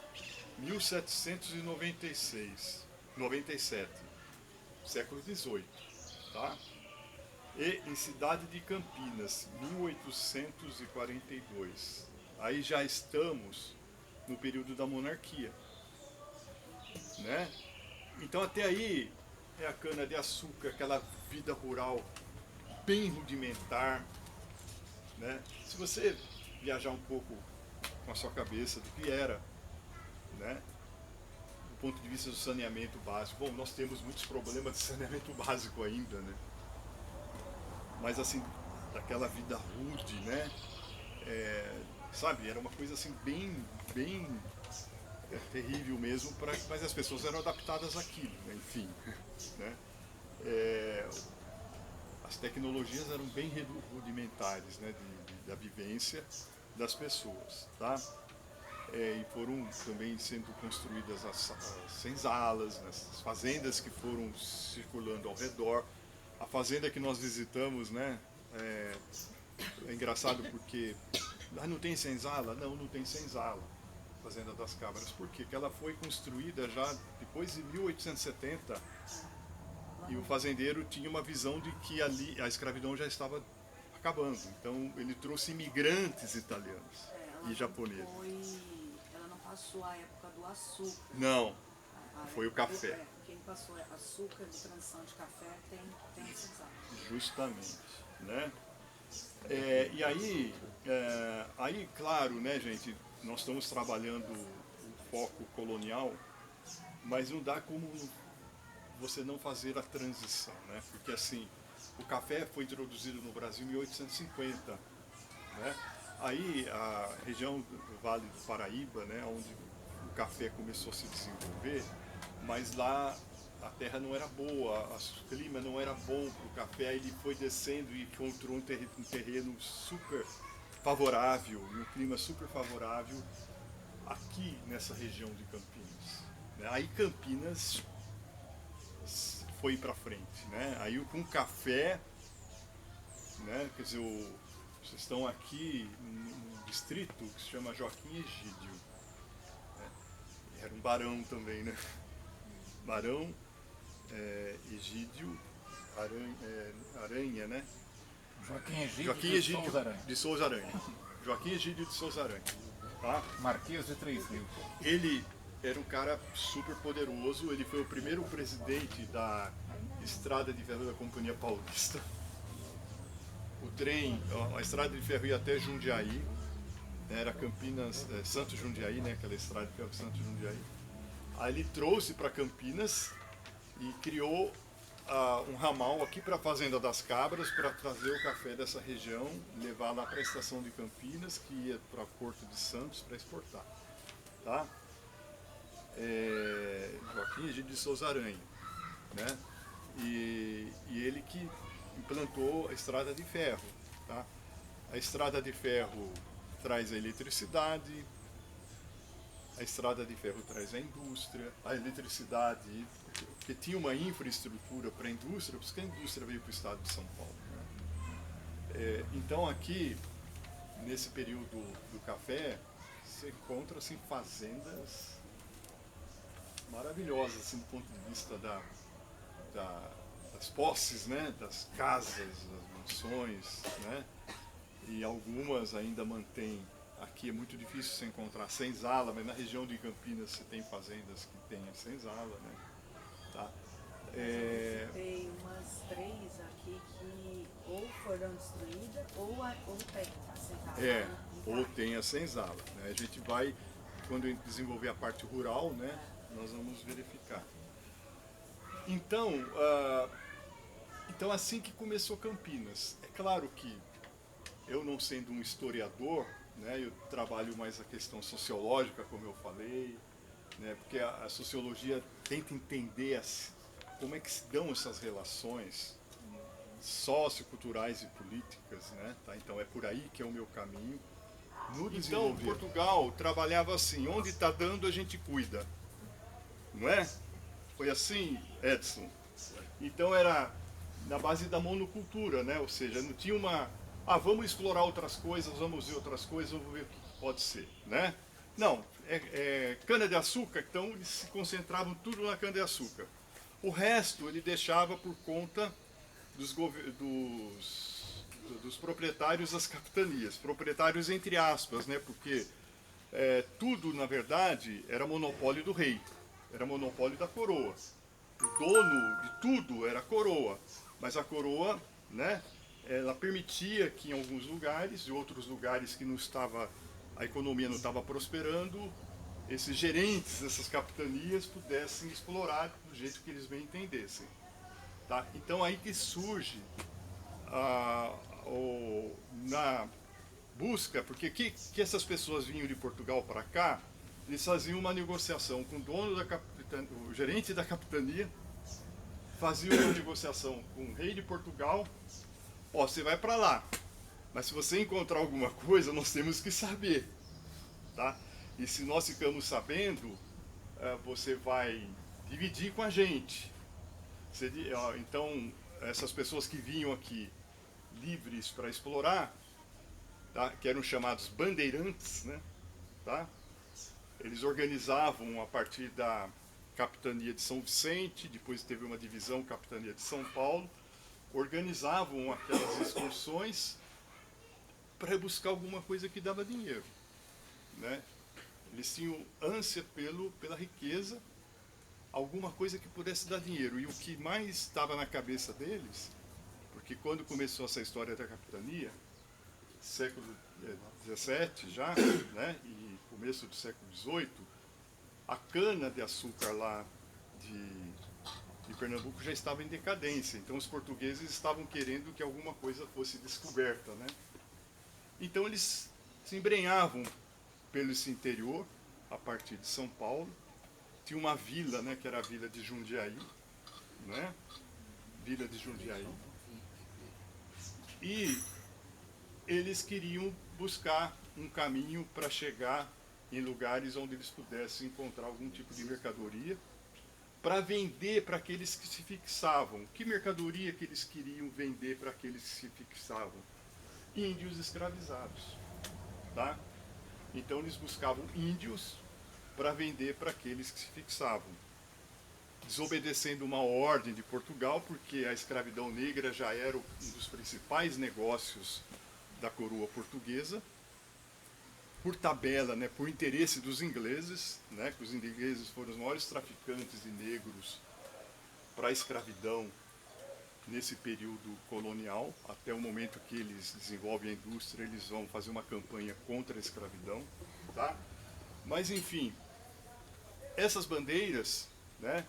1797, século XVIII, tá? E em Cidade de Campinas, 1842. Aí já estamos no período da monarquia, né? Então até aí é a cana-de-açúcar, aquela vida rural bem rudimentar, né? Se você viajar um pouco com a sua cabeça do que era, né? Do ponto de vista do saneamento básico, bom, nós temos muitos problemas de saneamento básico ainda, né? Mas assim, daquela vida rude, né? Sabe, era uma coisa assim bem terrível mesmo, mas as pessoas eram adaptadas àquilo, né? Enfim, né? As tecnologias eram bem rudimentares, né? Da vivência das pessoas, tá? E foram também sendo construídas as senzalas, né? As fazendas que foram circulando ao redor. A fazenda que nós visitamos, né? É engraçado porque não tem senzala? Não tem senzala. Fazenda das Cabras. Por quê? Porque ela foi construída já depois de 1870 e o fazendeiro tinha uma visão de que ali a escravidão já estava acabando. Então ele trouxe imigrantes italianos e japoneses. Ela não passou a época do açúcar. Não, foi o café. Quem passou açúcar de transição de café tem esses anos. Justamente, né? E aí, claro, né, gente, nós estamos trabalhando o foco colonial, mas não dá como você não fazer a transição, né? Porque assim, o café foi introduzido no Brasil em 1850, né? Aí a região do Vale do Paraíba, né, onde o café começou a se desenvolver, mas lá a terra não era boa, o clima não era bom para o café, ele foi descendo e encontrou um terreno super favorável, um clima super favorável aqui nessa região de Campinas. Aí Campinas foi para frente, né? Aí com café, né? Quer dizer, vocês estão aqui num distrito que se chama Joaquim Egídio, né? Era um barão também, né? Barão Egídio Aranha, né? Joaquim Egídio de Souza Aranha. Joaquim Egídio de Souza Aranha. Tá? Marquês de 3 Rios. Ele era um cara super poderoso, ele foi o primeiro presidente da Estrada de Ferro da Companhia Paulista. O trem, a estrada de ferro ia até Jundiaí, era Campinas, Santos Jundiaí, né? Aquela estrada de ferro Santos Jundiaí. Aí ele trouxe para Campinas e criou um ramal aqui para a Fazenda das Cabras para trazer o café dessa região, levar lá para a estação de Campinas, que ia para o Porto de Santos para exportar. Tá? Joaquim Egídio de Souza Aranha, né? E ele que implantou a estrada de ferro. Tá? A estrada de ferro traz a eletricidade, a estrada de ferro traz a indústria, a eletricidade, porque tinha uma infraestrutura para a indústria, porque a indústria veio para o estado de São Paulo. Né? Então aqui, nesse período do café, você encontra assim, fazendas maravilhosas assim, do ponto de vista das posses, né? Das casas, das mansões, né? E algumas ainda mantêm. Aqui é muito difícil você encontrar senzala, mas na região de Campinas você tem fazendas que têm a senzala, né? Tá? Tem umas 3 aqui que ou foram destruídas ou tem a senzala. Ou tem a senzala. Né? A gente vai, quando desenvolver a parte rural, né? Nós vamos verificar. Então assim que começou Campinas. É claro que eu não sendo um historiador, né, eu trabalho mais a questão sociológica, como eu falei, né, porque a sociologia tenta entender como é que se dão essas relações socioculturais e políticas, né, tá? Então é por aí que é o meu caminho. Então Portugal trabalhava assim, onde está dando a gente cuida, não é? Foi assim, Edson? Então era na base da monocultura, né? Ou seja, não tinha vamos explorar outras coisas, vamos ver outras coisas, vamos ver o que pode ser, né? Não, cana-de-açúcar, então eles se concentravam tudo na cana-de-açúcar. O resto ele deixava por conta dos proprietários das capitanias. Proprietários entre aspas, né? Porque tudo, na verdade, era monopólio do rei. Era monopólio da coroa. O dono de tudo era a coroa. Mas a coroa, né, ela permitia que em alguns lugares, e outros lugares que não estava, a economia não estava prosperando, esses gerentes dessas capitanias pudessem explorar do jeito que eles bem entendessem. Tá? Então aí que surge na busca, porque que essas pessoas vinham de Portugal para cá, eles faziam uma negociação com o dono o gerente da capitania, faziam uma negociação com o rei de Portugal. Ó, você vai para lá, mas se você encontrar alguma coisa, nós temos que saber, tá? E se nós ficamos sabendo, você vai dividir com a gente. Então, essas pessoas que vinham aqui livres para explorar, tá? Que eram chamados bandeirantes, né? Tá? Eles organizavam a partir da capitania de São Vicente, depois teve uma divisão, capitania de São Paulo, organizavam aquelas excursões para buscar alguma coisa que dava dinheiro, né? Eles tinham ânsia pela riqueza, alguma coisa que pudesse dar dinheiro. E o que mais estava na cabeça deles, porque quando começou essa história da capitania, século XVII já, né, e começo do século XVIII, a cana-de-açúcar lá de Pernambuco já estava em decadência. Então os portugueses estavam querendo que alguma coisa fosse descoberta, né? Então eles se embrenhavam pelo esse interior, a partir de São Paulo. Tinha uma vila, né, que era a vila de Jundiaí, né? Vila de Jundiaí. E eles queriam buscar um caminho para chegar em lugares onde eles pudessem encontrar algum tipo de mercadoria para vender para aqueles que se fixavam. Que mercadoria que eles queriam vender para aqueles que se fixavam? Índios escravizados, tá? Então eles buscavam índios para vender para aqueles que se fixavam, desobedecendo uma ordem de Portugal, porque a escravidão negra já era um dos principais negócios da coroa portuguesa, por tabela, né, por interesse dos ingleses, né, que os ingleses foram os maiores traficantes de negros para a escravidão nesse período colonial. Até o momento que eles desenvolvem a indústria, eles vão fazer uma campanha contra a escravidão, tá? Mas enfim, essas bandeiras, né,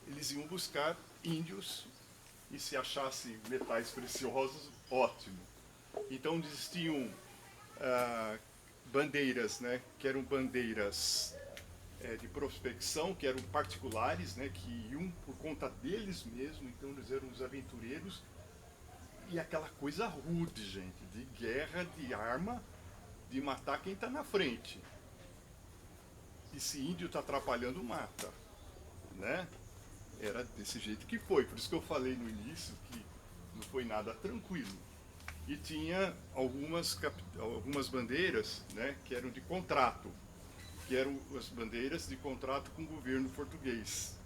eles iam buscar índios, e se achasse metais preciosos, ótimo. Então existiam bandeiras, né, que eram bandeiras de prospecção, que eram particulares, né, que iam por conta deles mesmos. Então eles eram os aventureiros, e aquela coisa rude, gente, de guerra, de arma, de matar quem está na frente. E se índio está atrapalhando, mata, né? Era desse jeito que foi. Por isso que eu falei no início que não foi nada tranquilo. E tinha algumas bandeiras, né, que eram de contrato, que eram as bandeiras de contrato com o governo português.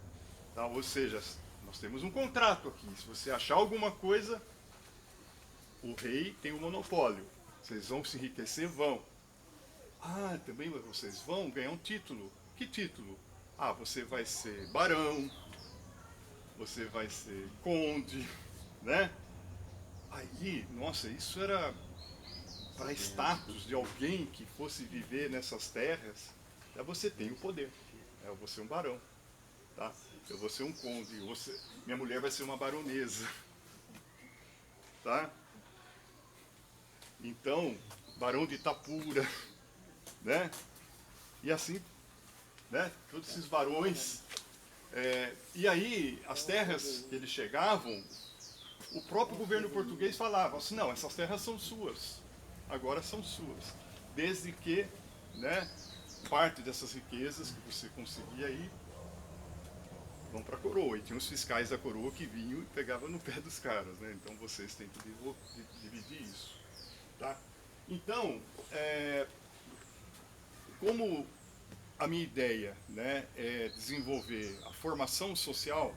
Tá? Ou seja, nós temos um contrato aqui. Se você achar alguma coisa, o rei tem o monopólio. Vocês vão se enriquecer? Vão. Ah, também vocês vão ganhar um título. Que título? Ah, você vai ser barão, você vai ser conde, né? Aí, nossa, isso era para status de alguém que fosse viver nessas terras. Você tem o poder. Eu vou ser um barão, tá? Eu vou ser um conde. Minha mulher vai ser uma baronesa, tá? Então, barão de Itapura, né? E assim, né? Todos esses barões. E aí, as terras que eles chegavam, o próprio governo português falava assim: não, essas terras são suas, agora são suas, desde que, né, parte dessas riquezas que você conseguia aí vão para a coroa. E tinha os fiscais da coroa que vinham e pegavam no pé dos caras, né? Então vocês têm que dividir isso, tá? Então, como a minha ideia, né, é desenvolver a formação social,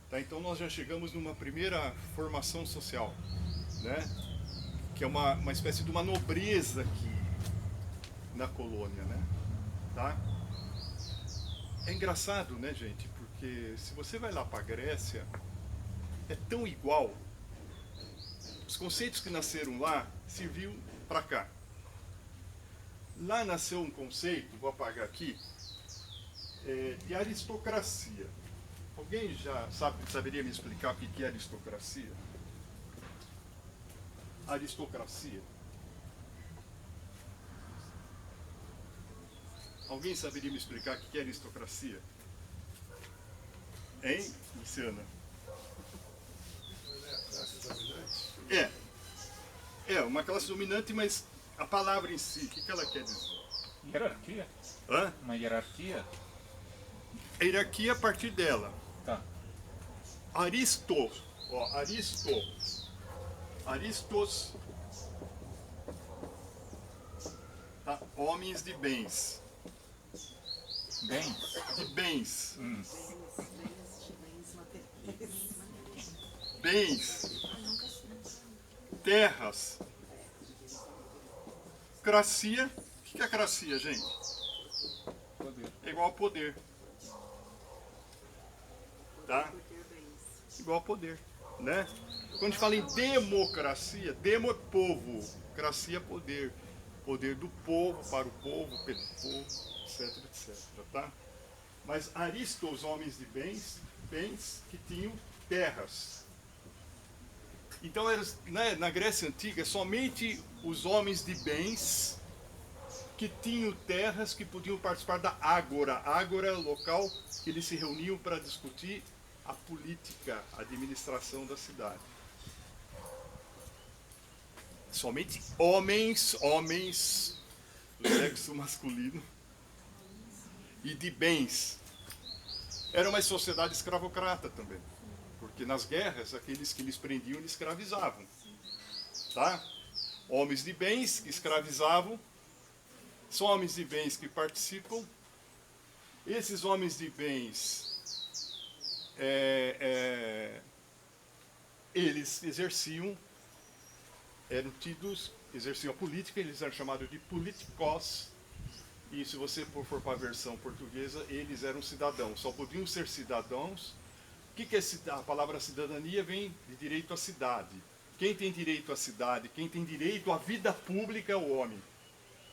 tá? Então nós já chegamos numa primeira formação social, né, que é uma espécie de uma nobreza aqui na colônia, né, tá? É engraçado, né, gente, porque se você vai lá para a Grécia, é tão igual. Os conceitos que nasceram lá serviam para cá. Lá nasceu um conceito, vou apagar aqui, de aristocracia. Alguém já saberia me explicar o que é aristocracia? Aristocracia. Alguém saberia me explicar o que é aristocracia? Hein, Luciana? Uma classe dominante, mas a palavra em si, o que ela quer dizer? Hierarquia? Hã? Uma hierarquia? A hierarquia a partir dela. Tá. Aristos, tá? Homens de bens. Bens? De bens. Bens materiais. Bens. Terras. Cracia. O que é cracia, gente? Poder. É igual a poder. Tá? Igual a poder, né? Quando a gente fala em democracia, demo é povo, cracia é poder. Poder do povo, para o povo, pelo povo, etc, etc, tá? Mas aristos, homens de bens que tinham terras. Então, né, na Grécia Antiga, somente os homens de bens que tinham terras que podiam participar da ágora. Ágora é o local que eles se reuniam para discutir a política, a administração da cidade. Somente homens do sexo masculino e de bens. Era uma sociedade escravocrata também, porque nas guerras aqueles que eles prendiam eles escravizavam, tá? Homens de bens que escravizavam, são homens de bens que participam. Esses homens de bens eles exerciam a política, eles eram chamados de politikos, e se você for para a versão portuguesa, eles eram cidadãos, só podiam ser cidadãos. O que é a palavra cidadania? Vem de direito à cidade. Quem tem direito à cidade, quem tem direito à vida pública é o homem.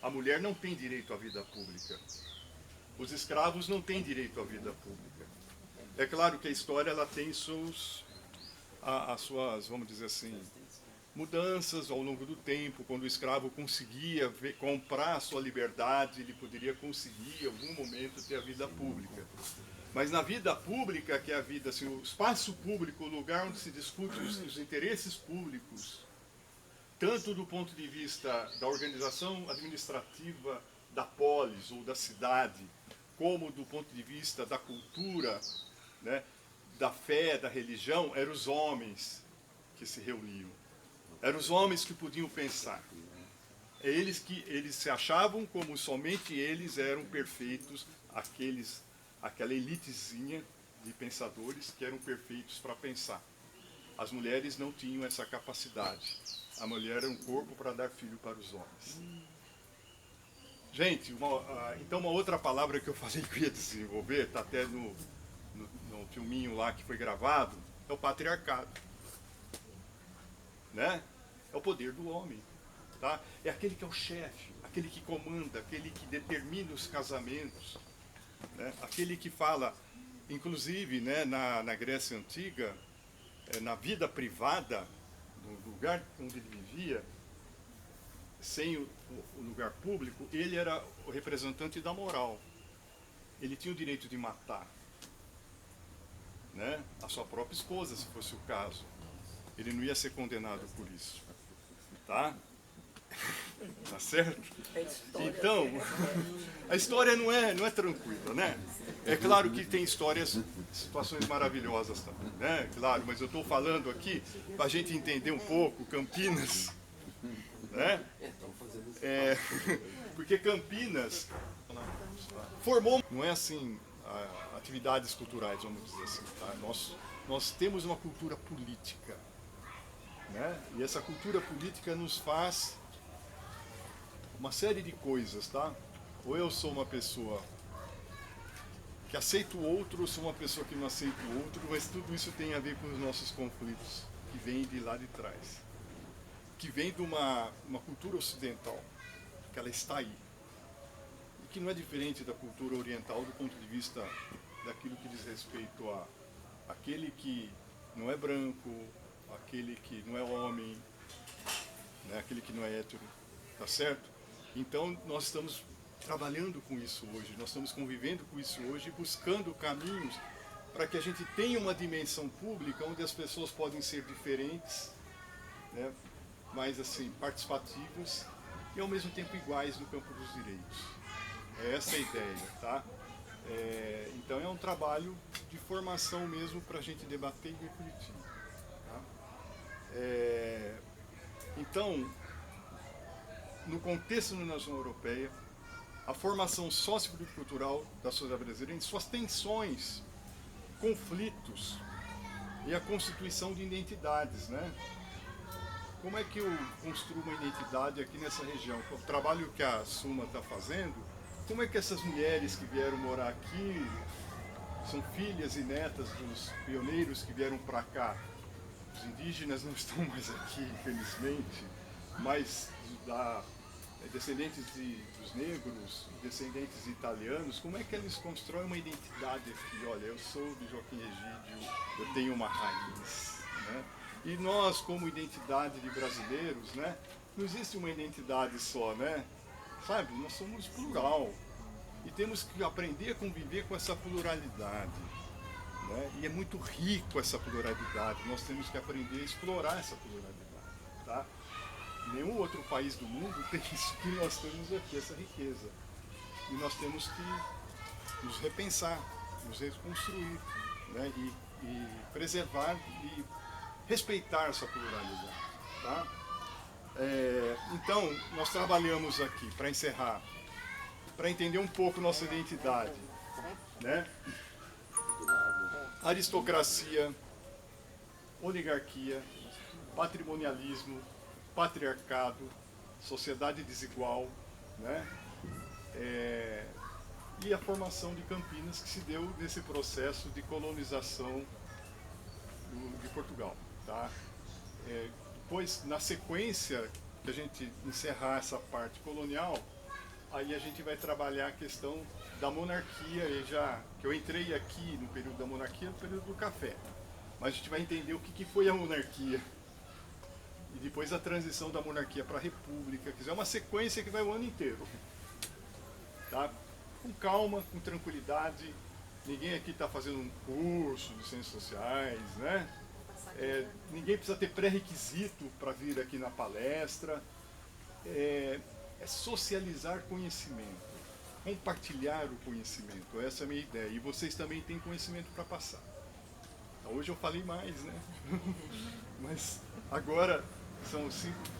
A mulher não tem direito à vida pública. Os escravos não têm direito à vida pública. É claro que a história ela tem as suas, vamos dizer assim, mudanças ao longo do tempo. Quando o escravo conseguia comprar a sua liberdade, ele poderia conseguir, em algum momento, ter a vida pública. Mas na vida pública, que é a vida, assim, o espaço público, o lugar onde se discute os interesses públicos, tanto do ponto de vista da organização administrativa da polis ou da cidade, como do ponto de vista da cultura, né, da fé, da religião, eram os homens que se reuniam. Eram os homens que podiam pensar. É eles que eles se achavam como somente eles eram perfeitos, aquela elitezinha de pensadores que eram perfeitos para pensar. As mulheres não tinham essa capacidade. A mulher era um corpo para dar filho para os homens. Gente, então uma outra palavra que eu falei que eu ia desenvolver, está até no filminho lá que foi gravado, é o patriarcado. Né? É o poder do homem. Tá? É aquele que é o chefe, aquele que comanda, aquele que determina os casamentos. Né? Aquele que fala, inclusive, né, na Grécia Antiga, na vida privada, no lugar onde ele vivia, sem o lugar público, ele era o representante da moral. Ele tinha o direito de matar, né, a sua própria esposa, se fosse o caso. Ele não ia ser condenado por isso. Tá? Tá certo? Então, a história não é tranquila, né? É claro que tem situações maravilhosas também, né? Claro, mas eu estou falando aqui para a gente entender um pouco Campinas, né? Porque Campinas formou, não é assim, atividades culturais, vamos dizer assim. Tá? Nós temos uma cultura política, né? E essa cultura política nos faz uma série de coisas, tá? Ou eu sou uma pessoa que aceita o outro, ou sou uma pessoa que não aceita o outro, mas tudo isso tem a ver com os nossos conflitos, que vêm de lá de trás, que vem de uma cultura ocidental, que ela está aí, e que não é diferente da cultura oriental do ponto de vista daquilo que diz respeito a aquele que não é branco, aquele que não é homem, né, aquele que não é hétero, tá certo? Então nós estamos trabalhando com isso hoje, nós estamos convivendo com isso hoje, buscando caminhos para que a gente tenha uma dimensão pública onde as pessoas podem ser diferentes, né, mas assim, participativas e ao mesmo tempo iguais no campo dos direitos. É essa a ideia, tá? Então é um trabalho de formação mesmo para a gente debater e refletir. Tá? Então, no contexto da União Europeia, a formação sociocultural da sociedade brasileira, suas tensões, conflitos e a constituição de identidades, né? Como é que eu construo uma identidade aqui nessa região? O trabalho que a Suma está fazendo, como é que essas mulheres que vieram morar aqui, são filhas e netas dos pioneiros que vieram para cá? Os indígenas não estão mais aqui, infelizmente, mas descendentes dos negros, descendentes de italianos, como é que eles constroem uma identidade aqui? Olha, eu sou de Joaquim Egídio, eu tenho uma raiz, né? E nós, como identidade de brasileiros, né, não existe uma identidade só, né? Sabe, nós somos plural e temos que aprender a conviver com essa pluralidade, né? E é muito rico essa pluralidade, nós temos que aprender a explorar essa pluralidade, tá? Nenhum outro país do mundo tem isso que nós temos aqui, essa riqueza. E nós temos que nos repensar, nos reconstruir, né? E preservar e respeitar essa pluralidade. Tá? Então, nós trabalhamos aqui, para encerrar, para entender um pouco nossa identidade. Né? Aristocracia, oligarquia, patrimonialismo, patriarcado, sociedade desigual, né? E a formação de Campinas, que se deu nesse processo de colonização de Portugal. Tá? Depois, na sequência que a gente encerrar essa parte colonial, aí a gente vai trabalhar a questão da monarquia, que eu entrei aqui no período da monarquia, no período do café, mas a gente vai entender o que foi a monarquia. E depois a transição da monarquia para a república, que é uma sequência que vai o ano inteiro. Tá? Com calma, com tranquilidade. Ninguém aqui está fazendo um curso de ciências sociais, né? Ninguém precisa ter pré-requisito para vir aqui na palestra. É socializar conhecimento, compartilhar o conhecimento. Essa é a minha ideia. E vocês também têm conhecimento para passar. Hoje eu falei mais, né? Mas agora são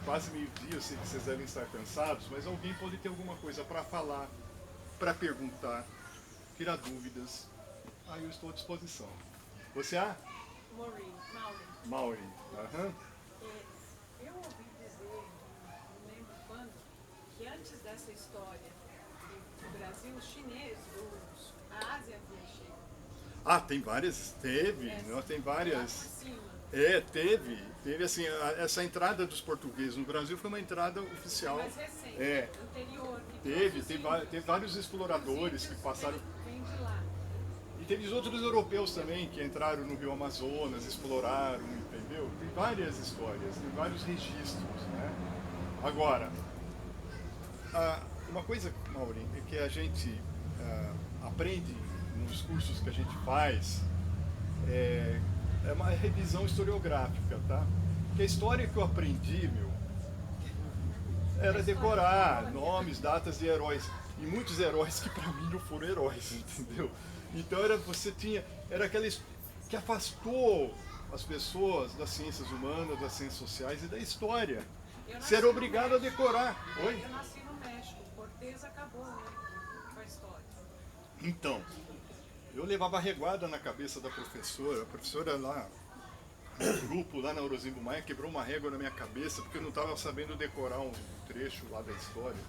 quase meio-dia, eu sei que vocês devem estar cansados, mas alguém pode ter alguma coisa para falar, para perguntar, tirar dúvidas. Aí eu estou à disposição. Você Mauri. Uhum. Eu ouvi dizer, não lembro quando, que antes dessa história do Brasil, os chineses, a Ásia havia chegado. Tem várias, tem várias. Teve assim, essa entrada dos portugueses no Brasil foi uma entrada oficial. Mais recente, anterior. Teve vários exploradores que passaram. Vem de lá. E teve outros europeus também que entraram no Rio Amazonas, exploraram, entendeu? Tem várias histórias, tem vários registros, né? Agora, uma coisa, Mauri, é que a gente aprende nos cursos que a gente faz, é uma revisão historiográfica, tá? Porque a história que eu aprendi, era decorar nomes, datas de heróis. E muitos heróis que para mim não foram heróis, entendeu? Então era aquela que afastou as pessoas das ciências humanas, das ciências sociais e da história. Você era obrigado a decorar. Oi? Eu nasci no México, Cortés acabou, né, com a história. Então, eu levava reguada na cabeça da professora. A professora lá, no grupo, lá na Orozimbo Maia, quebrou uma régua na minha cabeça porque eu não estava sabendo decorar um trecho lá da história.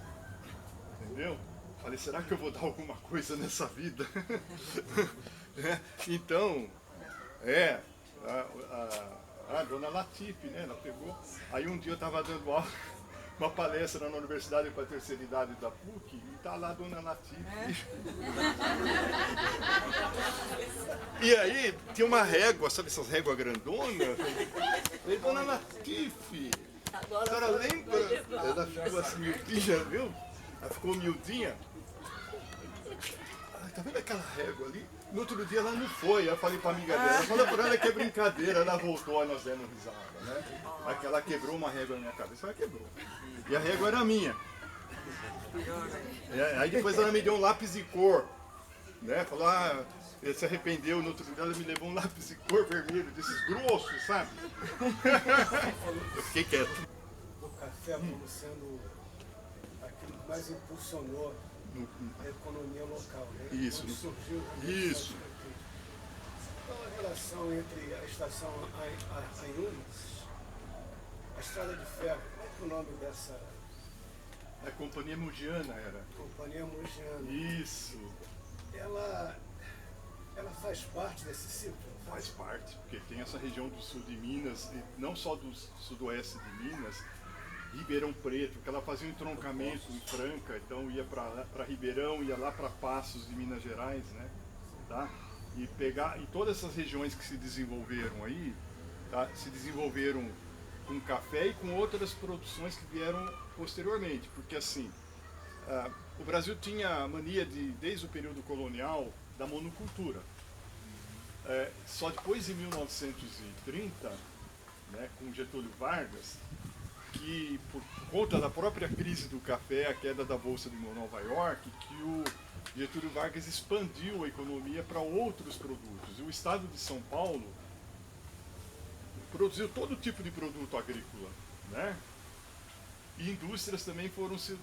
Entendeu? Falei, será que eu vou dar alguma coisa nessa vida? Então, a dona Latife, né? Ela pegou. Aí um dia eu estava dando aula, uma palestra na Universidade para a Terceira Idade da PUC, e tá lá a dona Latife. E aí tinha uma régua, sabe essas réguas grandonas? Falei, dona Latife, a senhora lembra? Ela ficou assim miudinha, viu? Ela ficou miudinha. Tá vendo aquela régua ali? No outro dia ela não foi, eu falei pra amiga dela, fala pra ela que é brincadeira, ela voltou, aí nós demos risada, né? Aí ela quebrou uma régua na minha cabeça, ela quebrou. E a régua era minha. Aí depois ela me deu um lápis de cor, né? Falou, ele se arrependeu, no outro dia ela me levou um lápis de cor vermelho, desses grossos, sabe? Eu fiquei quieto. O café como sendo aquilo que mais impulsionou a economia local, né? Isso. Quando surgiu Isso. qual a relação entre a estação Anhumas, a Estrada de Ferro, qual é o nome dessa A Companhia Mugiana era. companhia mugiana? Isso. Ela faz parte desse ciclo? Faz parte, porque tem essa região do sul de Minas, e não só do sudoeste de Minas, Ribeirão Preto, que ela fazia um entroncamento em Franca, então ia para Ribeirão, ia lá para Passos de Minas Gerais, né? Tá? E todas essas regiões que se desenvolveram aí, tá? Se desenvolveram com café e com outras produções que vieram posteriormente, porque assim, o Brasil tinha a mania desde o período colonial, da monocultura. Só depois de 1930, né, com Getúlio Vargas, que por conta da própria crise do café, a queda da Bolsa de Nova York, que o Getúlio Vargas expandiu a economia para outros produtos. E o estado de São Paulo produziu todo tipo de produto agrícola, né? E indústrias também foram se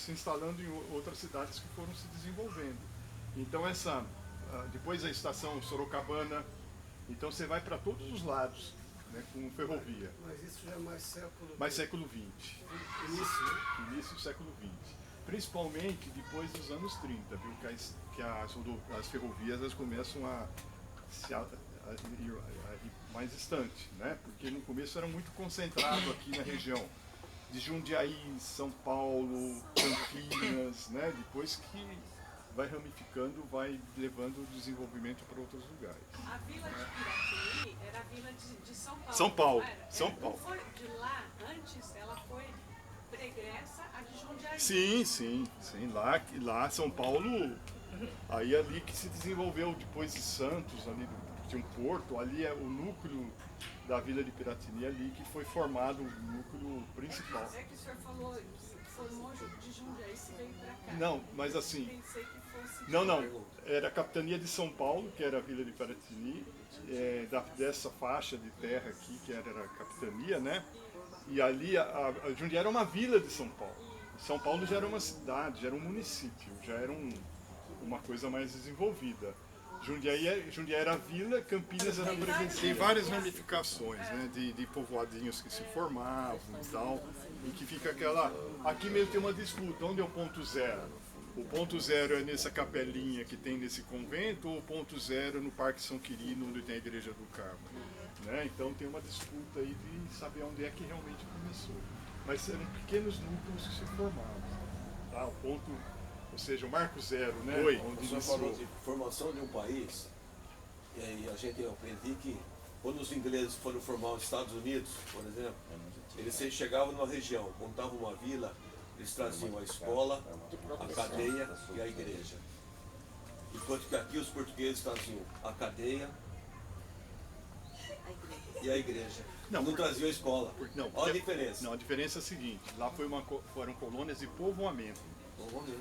instalando em outras cidades que foram se desenvolvendo. Então depois a estação Sorocabana, então você vai para todos os lados, né, com ferrovia. Mas isso já é mais século XX. Início, né? Início do século XX. Principalmente depois dos anos 30, viu, que as ferrovias elas começam a ir mais distante, né? Porque no começo era muito concentrado aqui na região de Jundiaí, São Paulo, Campinas, né? Depois que vai ramificando, vai levando o desenvolvimento para outros lugares. A vila de Piratini era a vila de São Paulo. São Paulo, não era? São Paulo. Não foi de lá, antes ela foi pregressa a de Jundiaí. Sim. Lá São Paulo, aí ali que se desenvolveu depois de Santos, ali tinha um porto, ali é o núcleo da vila de Piratini, ali que foi formado o núcleo principal. É que o senhor falou, formou de Jundiaí se veio pra cá. Não, mas assim, Pensei que fosse... não, era a capitania de São Paulo, que era a vila de Piratini, dessa faixa de terra aqui, que era a capitania, né? E ali a Jundiaí era uma vila de São Paulo. São Paulo já era uma cidade, já era um município, já era uma coisa mais desenvolvida. Jundiaí era vila, Campinas era província. Tem várias ramificações, né, de povoadinhos que se formavam e tal, e que fica aquela... Aqui mesmo tem uma disputa, onde é o ponto zero? O ponto zero é nessa capelinha que tem nesse convento, ou o ponto zero é no Parque São Quirino, onde tem a Igreja do Carmo? Né? Então tem uma disputa aí de saber onde é que realmente começou. Mas eram pequenos núcleos que se formavam. Tá? O ponto, ou seja, o marco zero, né? Onde O senhor iniciou. falou de formação de um país, e aí a gente aprendi que quando os ingleses foram formar os Estados Unidos, por exemplo, eles chegavam numa região, montavam uma vila, eles traziam a escola, a cadeia e a igreja. Enquanto que aqui os portugueses traziam a cadeia e a igreja. Não traziam a escola. Não, Olha a diferença. Não, a diferença é a seguinte, lá foram colônias de povoamento.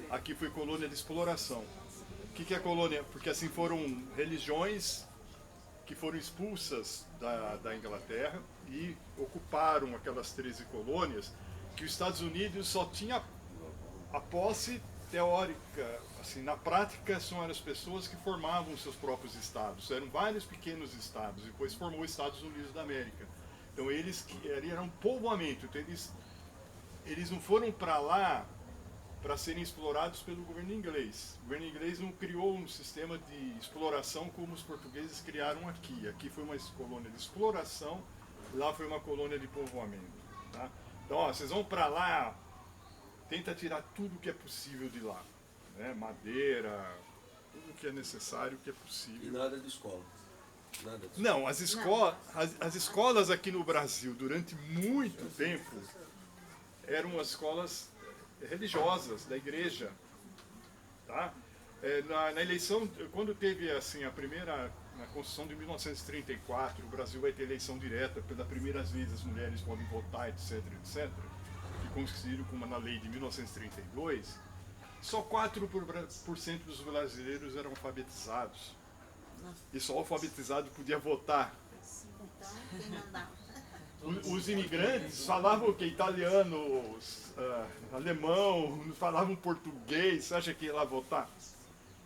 Aqui foi colônia de exploração. O que é colônia? Porque assim foram religiões que foram expulsas da Inglaterra e ocuparam aquelas 13 colônias, que os Estados Unidos só tinha a posse teórica, assim, na prática são as pessoas que formavam seus próprios estados. Eram vários pequenos estados, depois formou os Estados Unidos da América. Então eles eram um povoamento, então eles não foram para lá para serem explorados pelo governo inglês. O governo inglês não criou um sistema de exploração como os portugueses criaram aqui. Aqui foi uma colônia de exploração, lá foi uma colônia de povoamento. Tá? Então, ó, vocês vão para lá, tenta tirar tudo que é possível de lá. Né? Madeira, tudo que é necessário, que é E possível. nada de escola. Nada de escola. Não, as escolas aqui no Brasil, durante muito tempo, eram as escolas religiosas da igreja. Tá? Na eleição, quando teve assim, a primeira, na Constituição de 1934, o Brasil vai ter eleição direta, pela primeira vez as mulheres podem votar, etc, etc, que coincidiram com na lei de 1932, só 4% dos brasileiros eram alfabetizados. E só alfabetizado podia votar. Então, quem mandava? Os imigrantes falavam o que? Italiano, alemão, não falavam português. Você acha que ia lá votar?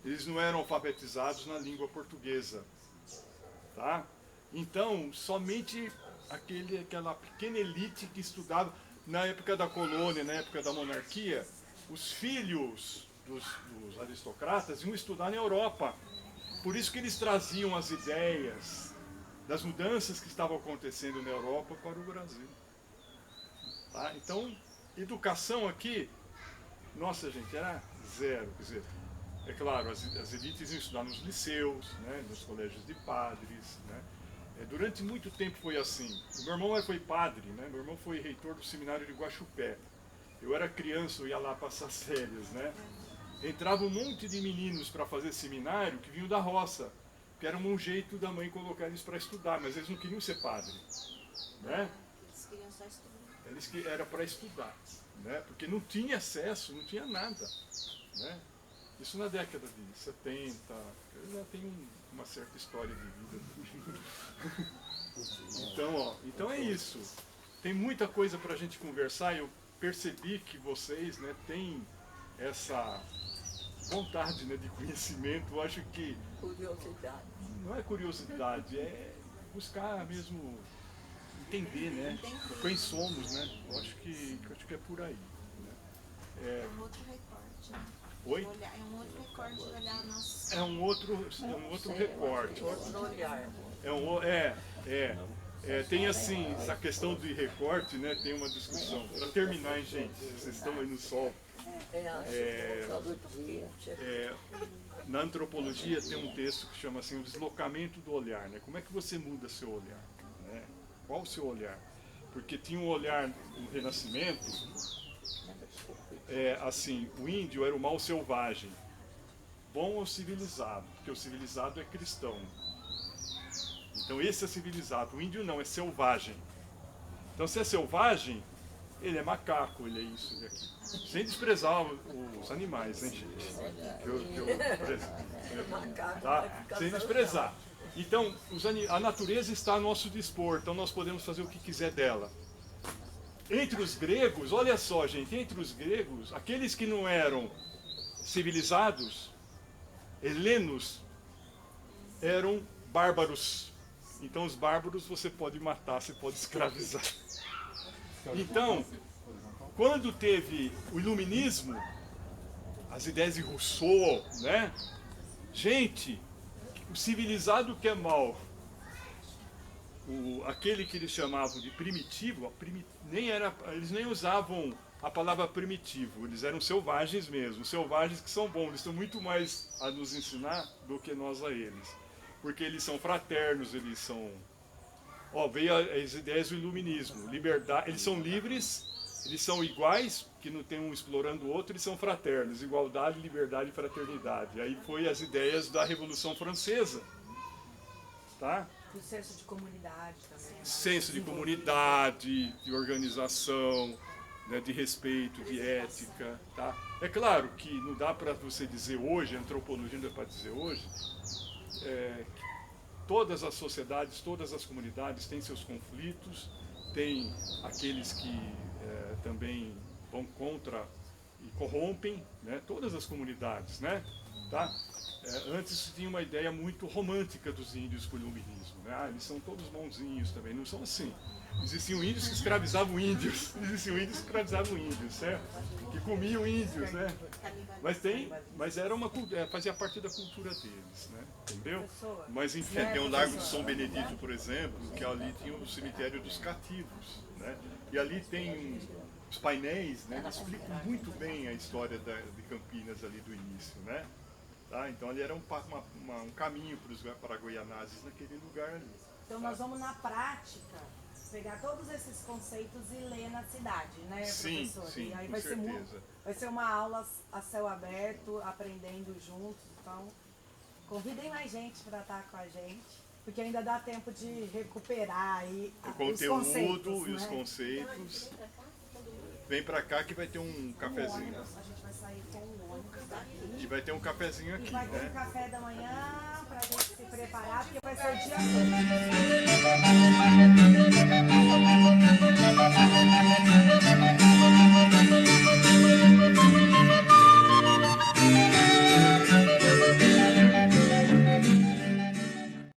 Eles não eram alfabetizados na língua portuguesa. Tá? Então, somente aquela pequena elite que estudava, na época da colônia, na época da monarquia, os filhos dos aristocratas iam estudar na Europa. Por isso que eles traziam as ideias das mudanças que estavam acontecendo na Europa para o Brasil. Tá? Então, educação aqui, nossa gente, era zero. Quer dizer, é claro, as elites iam estudar nos liceus, né, nos colégios de padres. Né? Durante muito tempo foi assim. O meu irmão foi padre, né? Meu irmão foi reitor do seminário de Guaxupé. Eu era criança, eu ia lá passar férias, né? Entrava um monte de meninos para fazer seminário que vinham da roça, que era um jeito da mãe colocar eles para estudar, mas eles não queriam ser padre, né? Eles queriam só estudar. Era para estudar, né? Porque não tinha acesso, não tinha nada, né? Isso na década de 70, eu já tenho uma certa história de vida. Então é isso. Tem muita coisa para a gente conversar. Eu percebi que vocês, né, têm essa vontade, né, de conhecimento. Eu acho que Curiosidade. não é curiosidade, é buscar mesmo entender, né, quem somos, né? Eu acho que é por aí. Né? É um outro recorte. Né? Oi? É um outro recorte de olhar o nosso. É um outro recorte. Outro olhar. Tem assim, essa questão de recorte, né? Tem uma discussão. Para terminar, hein, gente? Vocês estão aí no sol. Todo dia. Na antropologia tem um texto que chama assim o deslocamento do olhar, né? Como é que você muda seu olhar? Né? Qual o seu olhar? Porque tinha um olhar no Renascimento, assim, o índio era o mal selvagem, bom ou civilizado, porque o civilizado é cristão. Então esse é civilizado, o índio não, é selvagem. Então se é selvagem, ele é macaco, ele é isso, ele é aquilo. Sem desprezar os animais, hein, gente? Tá? Sem desprezar. Então a natureza está a nosso dispor, então nós podemos fazer o que quiser dela. Entre os gregos, olha só, gente, entre os gregos, aqueles que não eram civilizados, helenos, eram bárbaros. Então os bárbaros você pode matar, você pode escravizar. Então, quando teve o iluminismo, as ideias de Rousseau, né? Gente, o civilizado que é mau, aquele que eles chamavam de primitivo, eles nem usavam a palavra primitivo, eles eram selvagens mesmo, selvagens que são bons, eles têm muito mais a nos ensinar do que nós a eles, porque eles são fraternos, eles são... veio as ideias do iluminismo, liberdade, eles são livres, eles são iguais, que não tem um explorando o outro, eles são fraternos, igualdade, liberdade e fraternidade. Aí foi as ideias da Revolução Francesa, tá? O senso de comunidade também. Né? Senso de comunidade, de organização, né, de respeito, de ética, tá? É claro que não dá para você dizer hoje, a antropologia não dá para dizer hoje, todas as sociedades, todas as comunidades têm seus conflitos, tem aqueles que também vão contra e corrompem, né, todas as comunidades, né? Tá? Antes tinha uma ideia muito romântica dos índios com o iluminismo, né? Eles são todos bonzinhos também, não são assim. Existiam índios que escravizavam índios, existiam índios que escravizavam índios, certo? Que comiam índios, né? Mas era fazia parte da cultura deles, né? Entendeu? Mas enfim, tem o Largo de São Benedito, por exemplo, que ali tinha o cemitério dos cativos, né? E ali tem os painéis, né? Eles explicam muito bem a história de Campinas ali do início, né? Tá? Então ali era um caminho para os paraguaianazes naquele lugar ali. Então nós vamos na prática pegar todos esses conceitos e ler na cidade, né, sim, professor? Sim, e aí com vai ser uma aula a céu aberto, aprendendo juntos. Então, convidem mais gente para estar com a gente, porque ainda dá tempo de recuperar aí o conteúdo e os né? conceitos. Vem pra cá que vai ter um cafezinho. A gente vai sair com o ônibus daqui. E vai ter um cafezinho aqui, E vai ter né? um café da manhã pra gente se preparar, porque vai ser o dia todo.